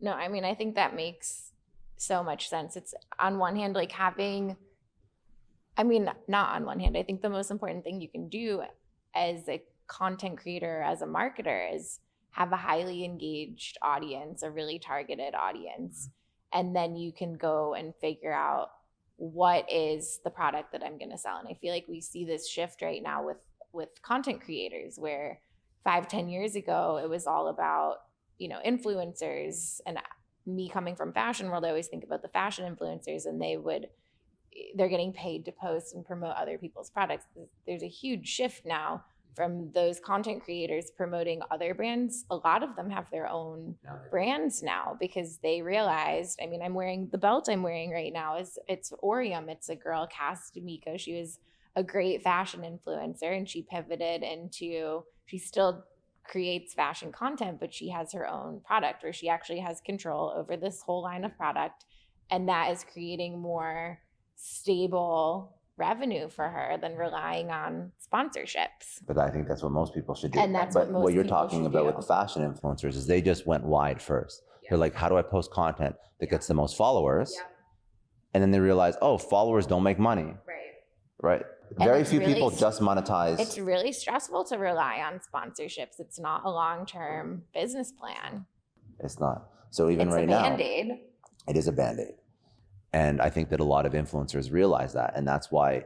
No, I mean, I think that makes so much sense. It's on one hand, like not on one hand. I think the most important thing you can do as a content creator, as a marketer, is have a highly engaged audience, a really targeted audience. And then you can go and figure out what is the product that I'm going to sell. And I feel like we see this shift right now with content creators, where 5-10 years ago, it was all about, influencers. And me coming from fashion world, I always think about the fashion influencers, and they're getting paid to post and promote other people's products. There's a huge shift now from those content creators promoting other brands. A lot of them have their own brands now because they realized, I'm wearing the belt I'm wearing right now it's Orium. It's a girl, Cass D'Amico. She was a great fashion influencer, and she pivoted she still creates fashion content, but she has her own product where she actually has control over this whole line of product. And that is creating more stable revenue for her than relying on sponsorships. But I think that's what most people should do. And that's what you're talking about with the fashion influencers is they just went wide first. Yeah. They're like, how do I post content that gets the most followers? Yeah. And then they realize, followers don't make money. Right. Very few people just monetize. It's really stressful to rely on sponsorships. It's not a long-term business plan. It's not. So even right now, it's a Band-Aid. It is a Band-Aid. And I think that a lot of influencers realize that. And that's why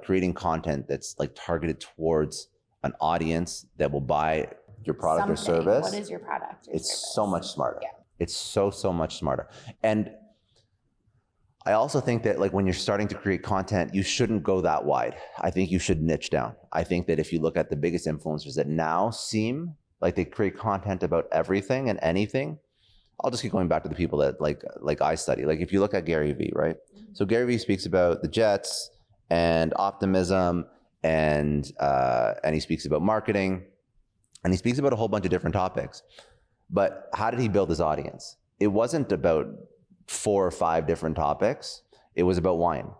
creating content that's like targeted towards an audience that will buy your product or service. What is your product or service? It's so much smarter. Yeah. It's so much smarter. And I also think that like when you're starting to create content, you shouldn't go that wide. I think you should niche down. I think that if you look at the biggest influencers that now seem like they create content about everything and anything, I'll just keep going back to the people that like I study. Like if you look at Gary Vee, right? So Gary Vee speaks about the Jets and optimism, and he speaks about marketing, and he speaks about a whole bunch of different topics. But how did he build his audience? It wasn't about 4 or 5 different topics. It was about wine.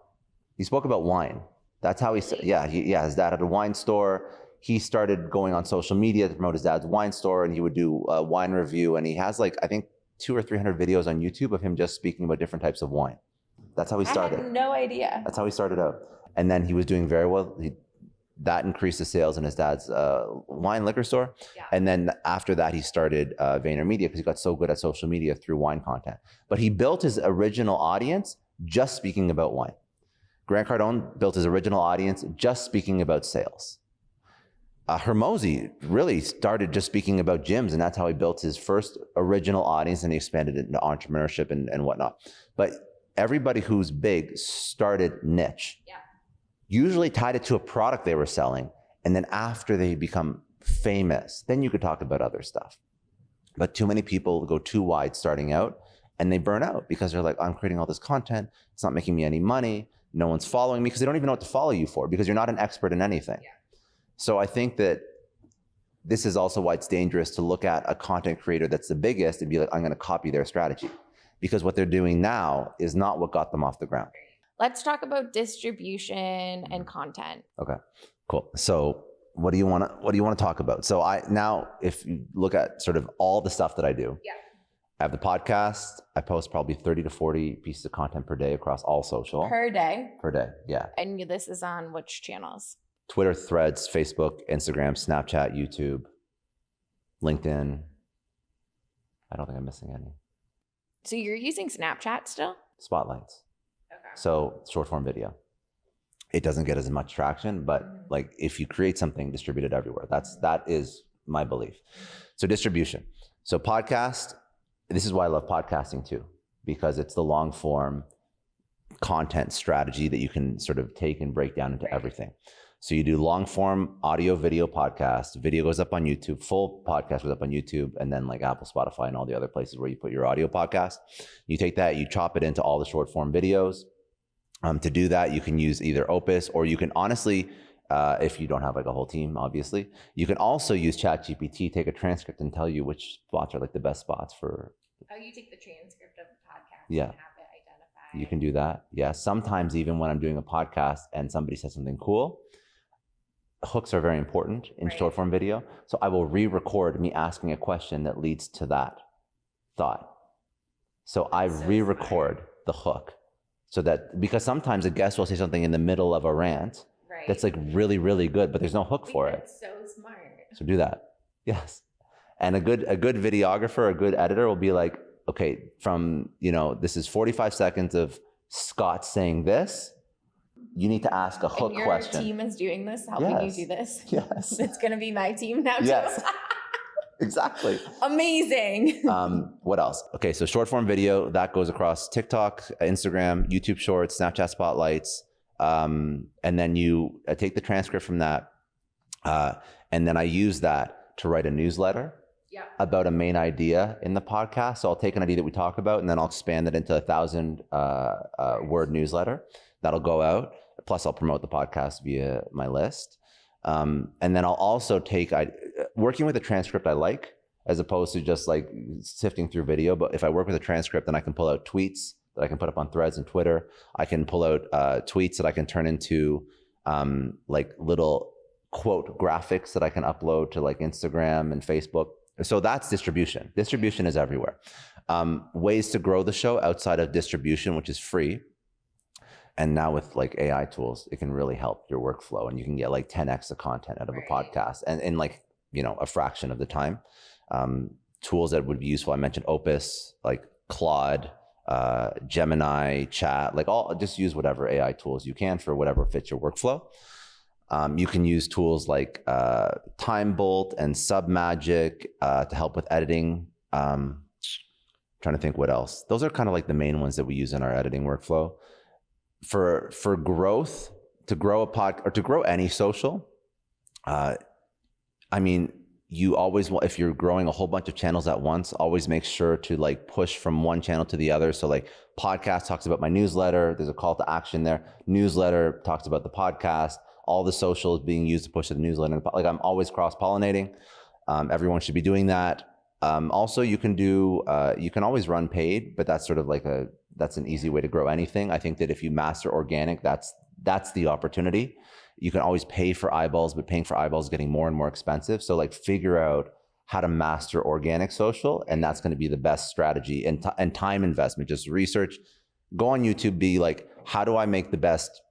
He spoke about wine. That's how his dad had a wine store. He started going on social media to promote his dad's wine store, and he would do a wine review. And he has like, I think 200 or 300 videos on YouTube of him just speaking about different types of wine. That's how he started. I had no idea. That's how he started out. And then he was doing very well. That increased the sales in his dad's wine liquor store. Yeah. And then after that, he started VaynerMedia because he got so good at social media through wine content. But he built his original audience just speaking about wine. Grant Cardone built his original audience just speaking about sales. Hormozi really started just speaking about gyms, and that's how he built his first original audience, and he expanded it into entrepreneurship and whatnot. But everybody who's big started niche. Yeah. Usually tied it to a product they were selling, and then after they become famous, then you could talk about other stuff. But too many people go too wide starting out, and they burn out because they're like, I'm creating all this content, it's not making me any money, no one's following me, because they don't even know what to follow you for, because you're not an expert in anything. Yeah. So I think that this is also why it's dangerous to look at a content creator that's the biggest and be like, I'm going to copy their strategy, because what they're doing now is not what got them off the ground. Let's talk about distribution and content. Okay, cool. So what do you want to talk about? So if you look at sort of all the stuff that I do, yeah. I have the podcast. I post probably 30 to 40 pieces of content per day across all social. Per day? Per day, yeah. And this is on which channels? Twitter, Threads, Facebook, Instagram, Snapchat, YouTube, LinkedIn. I don't think I'm missing any. So you're using Snapchat still? Spotlights. Okay. So short form video. It doesn't get as much traction, but like if you create something, distribute it everywhere. That is my belief. So distribution. So podcast, this is why I love podcasting too, because it's the long form content strategy that you can sort of take and break down into everything. So you do long form audio, video podcast, video goes up on YouTube, full podcast goes up on YouTube, and then like Apple, Spotify, and all the other places where you put your audio podcast. You take that, you chop it into all the short form videos. To do that, you can use either Opus, or you can honestly, if you don't have like a whole team, obviously, you can also use ChatGPT, take a transcript and tell you which spots are like the best spots for. Oh, you take the transcript of the podcast yeah. and have it identified. You can do that. Yeah. Sometimes even when I'm doing a podcast and somebody says something cool, hooks are very important in short form video. So I will re-record me asking a question that leads to that thought. So I re-record the hook, so that, because sometimes a guest will say something in the middle of a rant that's like really, really good, but there's no hook for it. That's so smart. So do that. Yes. And a good videographer, a good editor will be like, okay, from, this is 45 seconds of Scott saying this. You need to ask a hook question. Your team is doing this, helping you do this. Yes. It's going to be my team now too. Yes. Exactly. Amazing. What else? Okay, so short form video, that goes across TikTok, Instagram, YouTube Shorts, Snapchat Spotlights. And then you take the transcript from that. And then I use that to write a newsletter about a main idea in the podcast. So I'll take an idea that we talk about, and then I'll expand it into a 1,000 word newsletter. That'll go out. Plus, I'll promote the podcast via my list. And then I'll also take, working with a transcript I like, as opposed to just like sifting through video. But if I work with a transcript, then I can pull out tweets that I can put up on Threads and Twitter. I can pull out tweets that I can turn into like little quote graphics that I can upload to like Instagram and Facebook. So that's distribution. Distribution is everywhere. Ways to grow the show outside of distribution, which is free. And now with like AI tools, it can really help your workflow, and you can get like 10x the content out of a podcast, and in like, a fraction of the time. Tools that would be useful. I mentioned Opus, like Claude, Gemini, Chat, like just use whatever AI tools you can for whatever fits your workflow. You can use tools like Time Bolt and Submagic to help with editing. Trying to think what else. Those are kind of like the main ones that we use in our editing workflow. For growth, to grow a pod or to grow any social, you always want, if you're growing a whole bunch of channels at once, always make sure to like push from one channel to the other. So like podcast talks about my newsletter. There's a call to action there. Newsletter talks about the podcast. All the social is being used to push the newsletter. Like I'm always cross-pollinating. Everyone should be doing that. Also, you can always run paid, but that's sort of like that's an easy way to grow anything. I think that if you master organic, that's the opportunity. You can always pay for eyeballs, but paying for eyeballs is getting more and more expensive. So like figure out how to master organic social, and that's going to be the best strategy. And time investment, just research, go on YouTube, be like, how do I make the best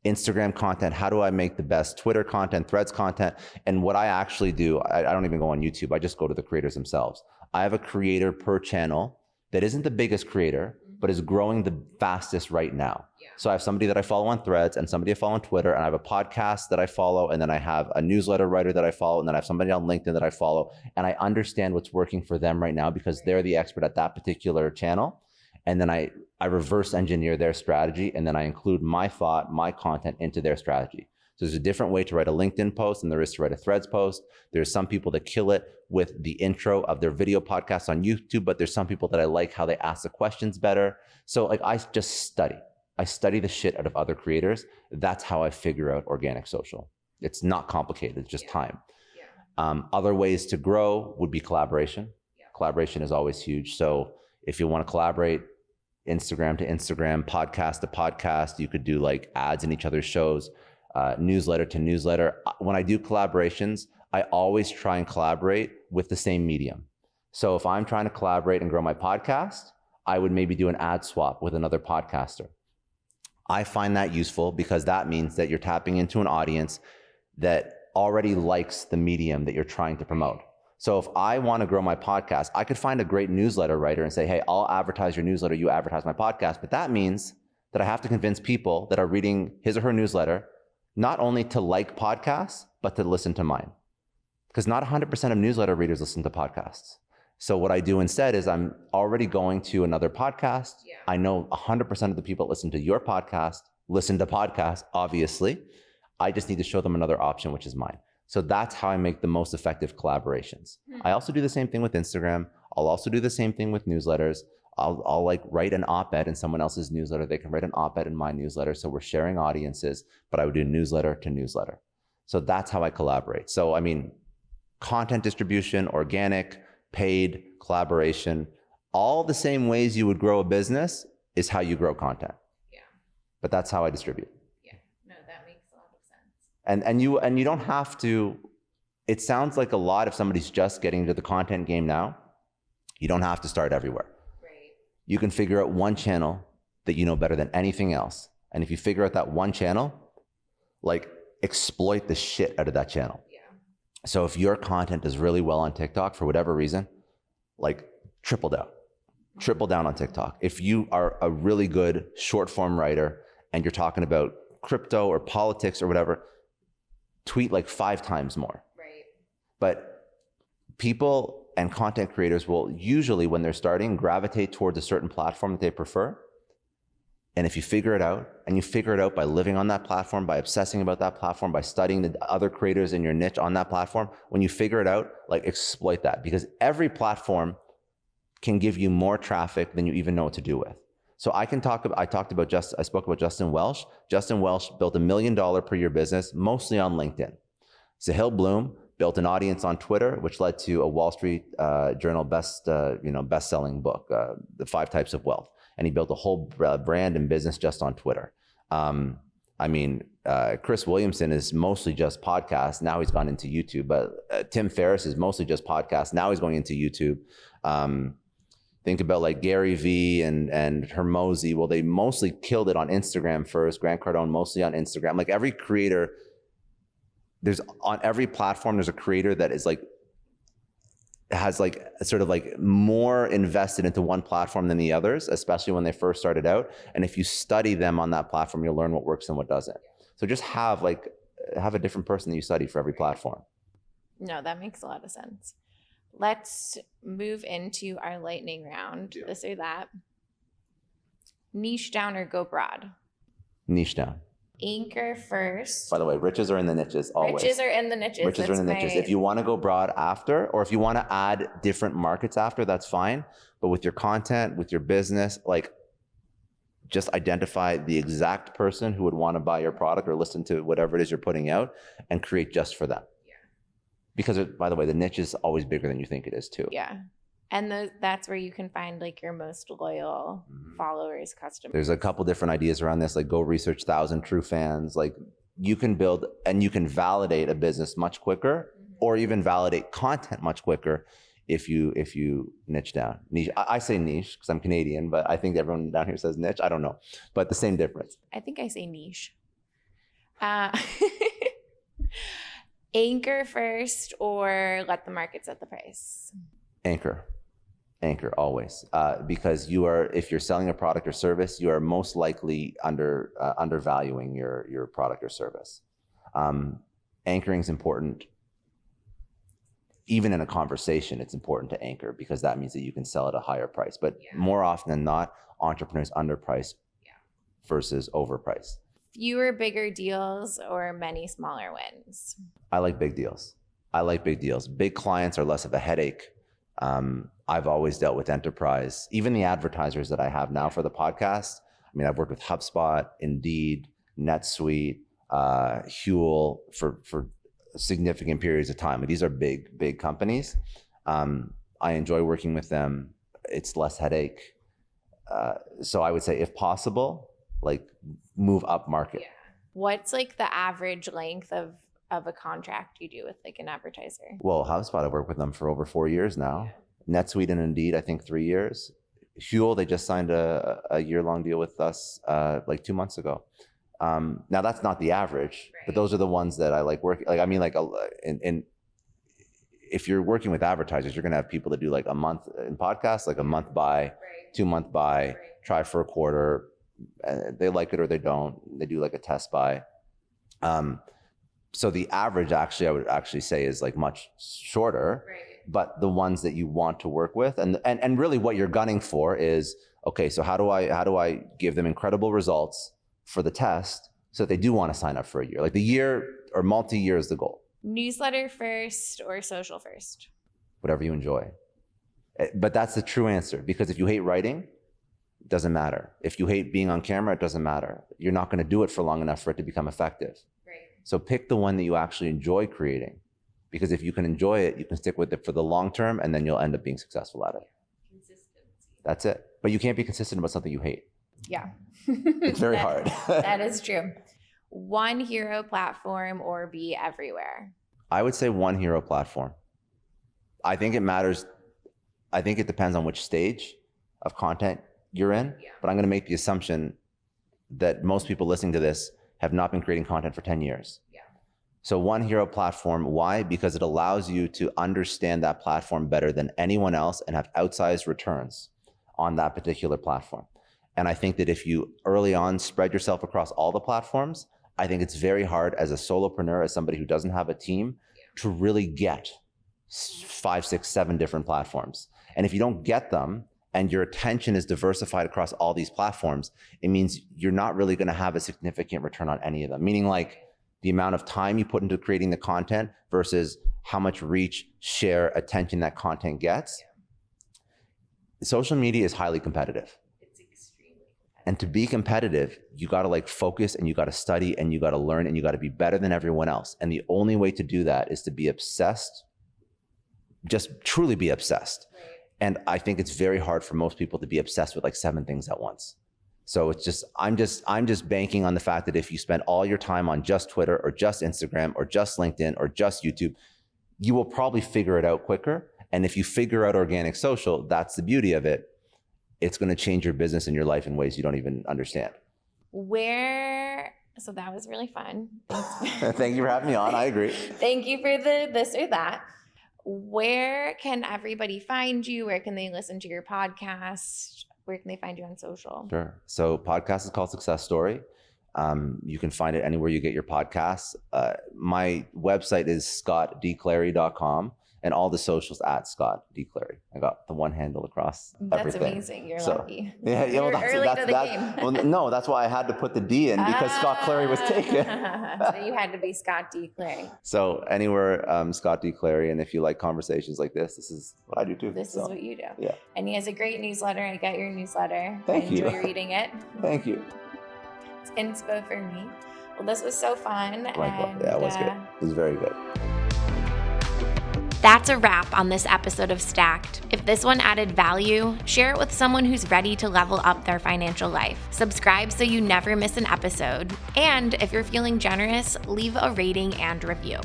Instagram content? How do I make the best Twitter content, Threads content? And what I actually do, I don't even go on YouTube. I just go to the creators themselves. I have a creator per channel that isn't the biggest creator, but is growing the fastest right now. Yeah. So I have somebody that I follow on Threads and somebody I follow on Twitter, and I have a podcast that I follow, and then I have a newsletter writer that I follow, and then I have somebody on LinkedIn that I follow, and I understand what's working for them right now because they're the expert at that particular channel. And then I reverse engineer their strategy, and then I include my thought, my content into their strategy. So there's a different way to write a LinkedIn post than there is to write a Threads post. There's some people that kill it with the intro of their video podcast on YouTube, but there's some people that I like how they ask the questions better. So like I just study. I study the shit out of other creators. That's how I figure out organic social. It's not complicated, it's just time. Yeah. Other ways to grow would be collaboration. Yeah. Collaboration is always huge. So if you want to collaborate, Instagram to Instagram, podcast to podcast, you could do like ads in each other's shows. Newsletter to newsletter. When I do collaborations, I always try and collaborate with the same medium. So if I'm trying to collaborate and grow my podcast, I would maybe do an ad swap with another podcaster. I find that useful because that means that you're tapping into an audience that already likes the medium that you're trying to promote. So if I want to grow my podcast, I could find a great newsletter writer and say, hey, I'll advertise your newsletter, you advertise my podcast. But that means that I have to convince people that are reading his or her newsletter not only to like podcasts, but to listen to mine. Because not 100% of newsletter readers listen to podcasts. So what I do instead is I'm already going to another podcast. Yeah. I know 100% of the people that listen to your podcast listen to podcasts, obviously. I just need to show them another option, which is mine. So that's how I make the most effective collaborations. I also do the same thing with Instagram. I'll also do the same thing with newsletters. I'll like write an op-ed in someone else's newsletter. They can write an op-ed in my newsletter. So we're sharing audiences, but I would do newsletter to newsletter. So that's how I collaborate. So I mean, content distribution, organic, paid, collaboration, all the same ways you would grow a business is how you grow content. Yeah. But that's how I distribute. Yeah. No, that makes a lot of sense. And you don't have to, it sounds like a lot if somebody's just getting into the content game now. You don't have to start everywhere. You can figure out one channel that you know better than anything else. And if you figure out that one channel, like exploit the shit out of that channel. Yeah. So if your content does really well on TikTok for whatever reason, like triple down on TikTok. If you are a really good short form writer and you're talking about crypto or politics or whatever, tweet like 5 times more. Right. But people and content creators will usually, when they're starting, gravitate towards a certain platform that they prefer. And if you figure it out, and you figure it out by living on that platform, by obsessing about that platform, by studying the other creators in your niche on that platform, when you figure it out, like exploit that. Because every platform can give you more traffic than you even know what to do with. So I spoke about Justin Welsh. Justin Welsh built $1 million per year business, mostly on LinkedIn. Sahil Bloom built an audience on Twitter, which led to a Wall Street Journal best-selling book, The 5 Types of Wealth. And he built a whole brand and business just on Twitter. Chris Williamson is mostly just podcasts. Now he's gone into YouTube. But Tim Ferriss is mostly just podcasts. Now he's going into YouTube. Think about like Gary Vee and Hormozi. Well, they mostly killed it on Instagram first. Grant Cardone mostly on Instagram. Like every creator, on every platform, there's a creator that is like, has like sort of like more invested into one platform than the others, especially when they first started out. And if you study them on that platform, you'll learn what works and what doesn't. So just have a different person that you study for every platform. No, that makes a lot of sense. Let's move into our lightning round. Yeah. This or that. Niche down or go broad? Niche down. Anchor first. By the way, riches are in the niches always. Riches are in the niches. Riches are in the niches. If you want to go broad after, or if you want to add different markets after, that's fine. But with your content, with your business, like just identify the exact person who would want to buy your product or listen to whatever it is you're putting out and create just for them. Yeah. Because by the way, the niche is always bigger than you think it is too. Yeah. And that's where you can find like your most loyal followers, customers. There's a couple different ideas around this, like go research 1,000 true fans. Like you can build and you can validate a business much quicker or even validate content much quicker if you niche down. Niche. I say niche because I'm Canadian, but I think everyone down here says niche. I don't know, but the same difference. I think I say niche. Anchor first or let the market set the price? Anchor always, because if you're selling a product or service, you are most likely undervaluing your product or service. Anchoring is important. Even in a conversation, it's important to anchor because that means that you can sell at a higher price. But more often than not, entrepreneurs underprice versus overprice. Fewer bigger deals or many smaller wins? I like big deals. Big clients are less of a headache. I've always dealt with enterprise. Even the advertisers that I have now for the podcast, I mean, I've worked with HubSpot, Indeed, NetSuite, Huel for significant periods of time. These are big companies. I enjoy working with them. It's less headache. So I would say if possible, like move up market. Yeah. What's like the average length of a contract you do with like an advertiser? Well, HubSpot, I've worked with them for over 4 years now. Yeah. NetSuite and Indeed, I think 3 years. Huel, they just signed a year-long deal with us like 2 months ago. Now that's not the average, but those are the ones that I like working. Like, I mean, like if you're working with advertisers, you're going to have people that do like a month in podcasts, like a month buy, 2 month buy, try for a quarter. They like it or they don't. They do like a test buy. So the average actually, I would actually say is like much shorter, but the ones that you want to work with and really what you're gunning for is, okay, so how do I give them incredible results for the test so that they do want to sign up for a year? Like the year or multi-year is the goal. Newsletter first or social first? Whatever you enjoy. But that's the true answer, because if you hate writing, it doesn't matter. If you hate being on camera, it doesn't matter. You're not going to do it for long enough for it to become effective. So pick the one that you actually enjoy creating, because if you can enjoy it, you can stick with it for the long term and then you'll end up being successful at it. Consistency. That's it. But you can't be consistent about something you hate. Yeah. It's very hard. That is true. One hero platform or be everywhere? I would say one hero platform. I think it matters. I think it depends on which stage of content you're in, but I'm going to make the assumption that most people listening to this have not been creating content for 10 years. So one hero platform, why? Because it allows you to understand that platform better than anyone else and have outsized returns on that particular platform. And I think that if you early on spread yourself across all the platforms, I think it's very hard as a solopreneur, as somebody who doesn't have a team, to really get 5, 6, 7 different platforms. And if you don't get them and your attention is diversified across all these platforms, it means you're not really going to have a significant return on any of them. Meaning like the amount of time you put into creating the content versus how much reach, share, attention that content gets. Social media is highly competitive. It's extremely competitive. And to be competitive, you got to like focus and you got to study and you got to learn and you got to be better than everyone else. And the only way to do that is to be obsessed, just truly be obsessed. Right. And I think it's very hard for most people to be obsessed with like 7 things at once. So it's just, I'm just banking on the fact that if you spend all your time on just Twitter or just Instagram or just LinkedIn or just YouTube, you will probably figure it out quicker. And if you figure out organic social, that's the beauty of it. It's going to change your business and your life in ways you don't even understand. So that was really fun. Thank you for having me on. I agree. Thank you for the this or that. Where can everybody find you? Where can they listen to your podcast? Where can they find you on social? Sure. So podcast is called Success Story. You can find it anywhere you get your podcasts. My website is scottdclary.com. and all the socials at Scott D. Clary. I got the one handle across That's everything. amazing. You're So, lucky. Yeah, You're early to the game. Well, no, that's why I had to put the D in because Scott Clary was taken. So you had to be Scott D. Clary. So anywhere, Scott D. Clary, and if you like conversations like this is what I do too. This is what you do. Yeah. And he has a great newsletter. I get your newsletter. Thank I you. enjoy reading it. Thank you. It's inspo for me. Well, this was so fun. Likewise. Yeah, it was good. It was very good. That's a wrap on this episode of Stacked. If this one added value, share it with someone who's ready to level up their financial life. Subscribe so you never miss an episode. And if you're feeling generous, leave a rating and review.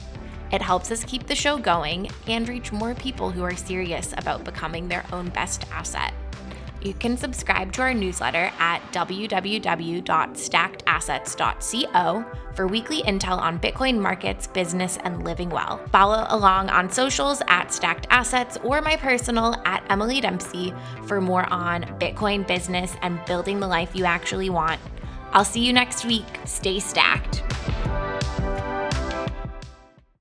It helps us keep the show going and reach more people who are serious about becoming their own best asset. You can subscribe to our newsletter at www.stackedassets.co for weekly intel on Bitcoin markets, business, and living well. Follow along on socials at Stacked Assets or my personal at Emily Dempsey for more on Bitcoin business and building the life you actually want. I'll see you next week. Stay stacked.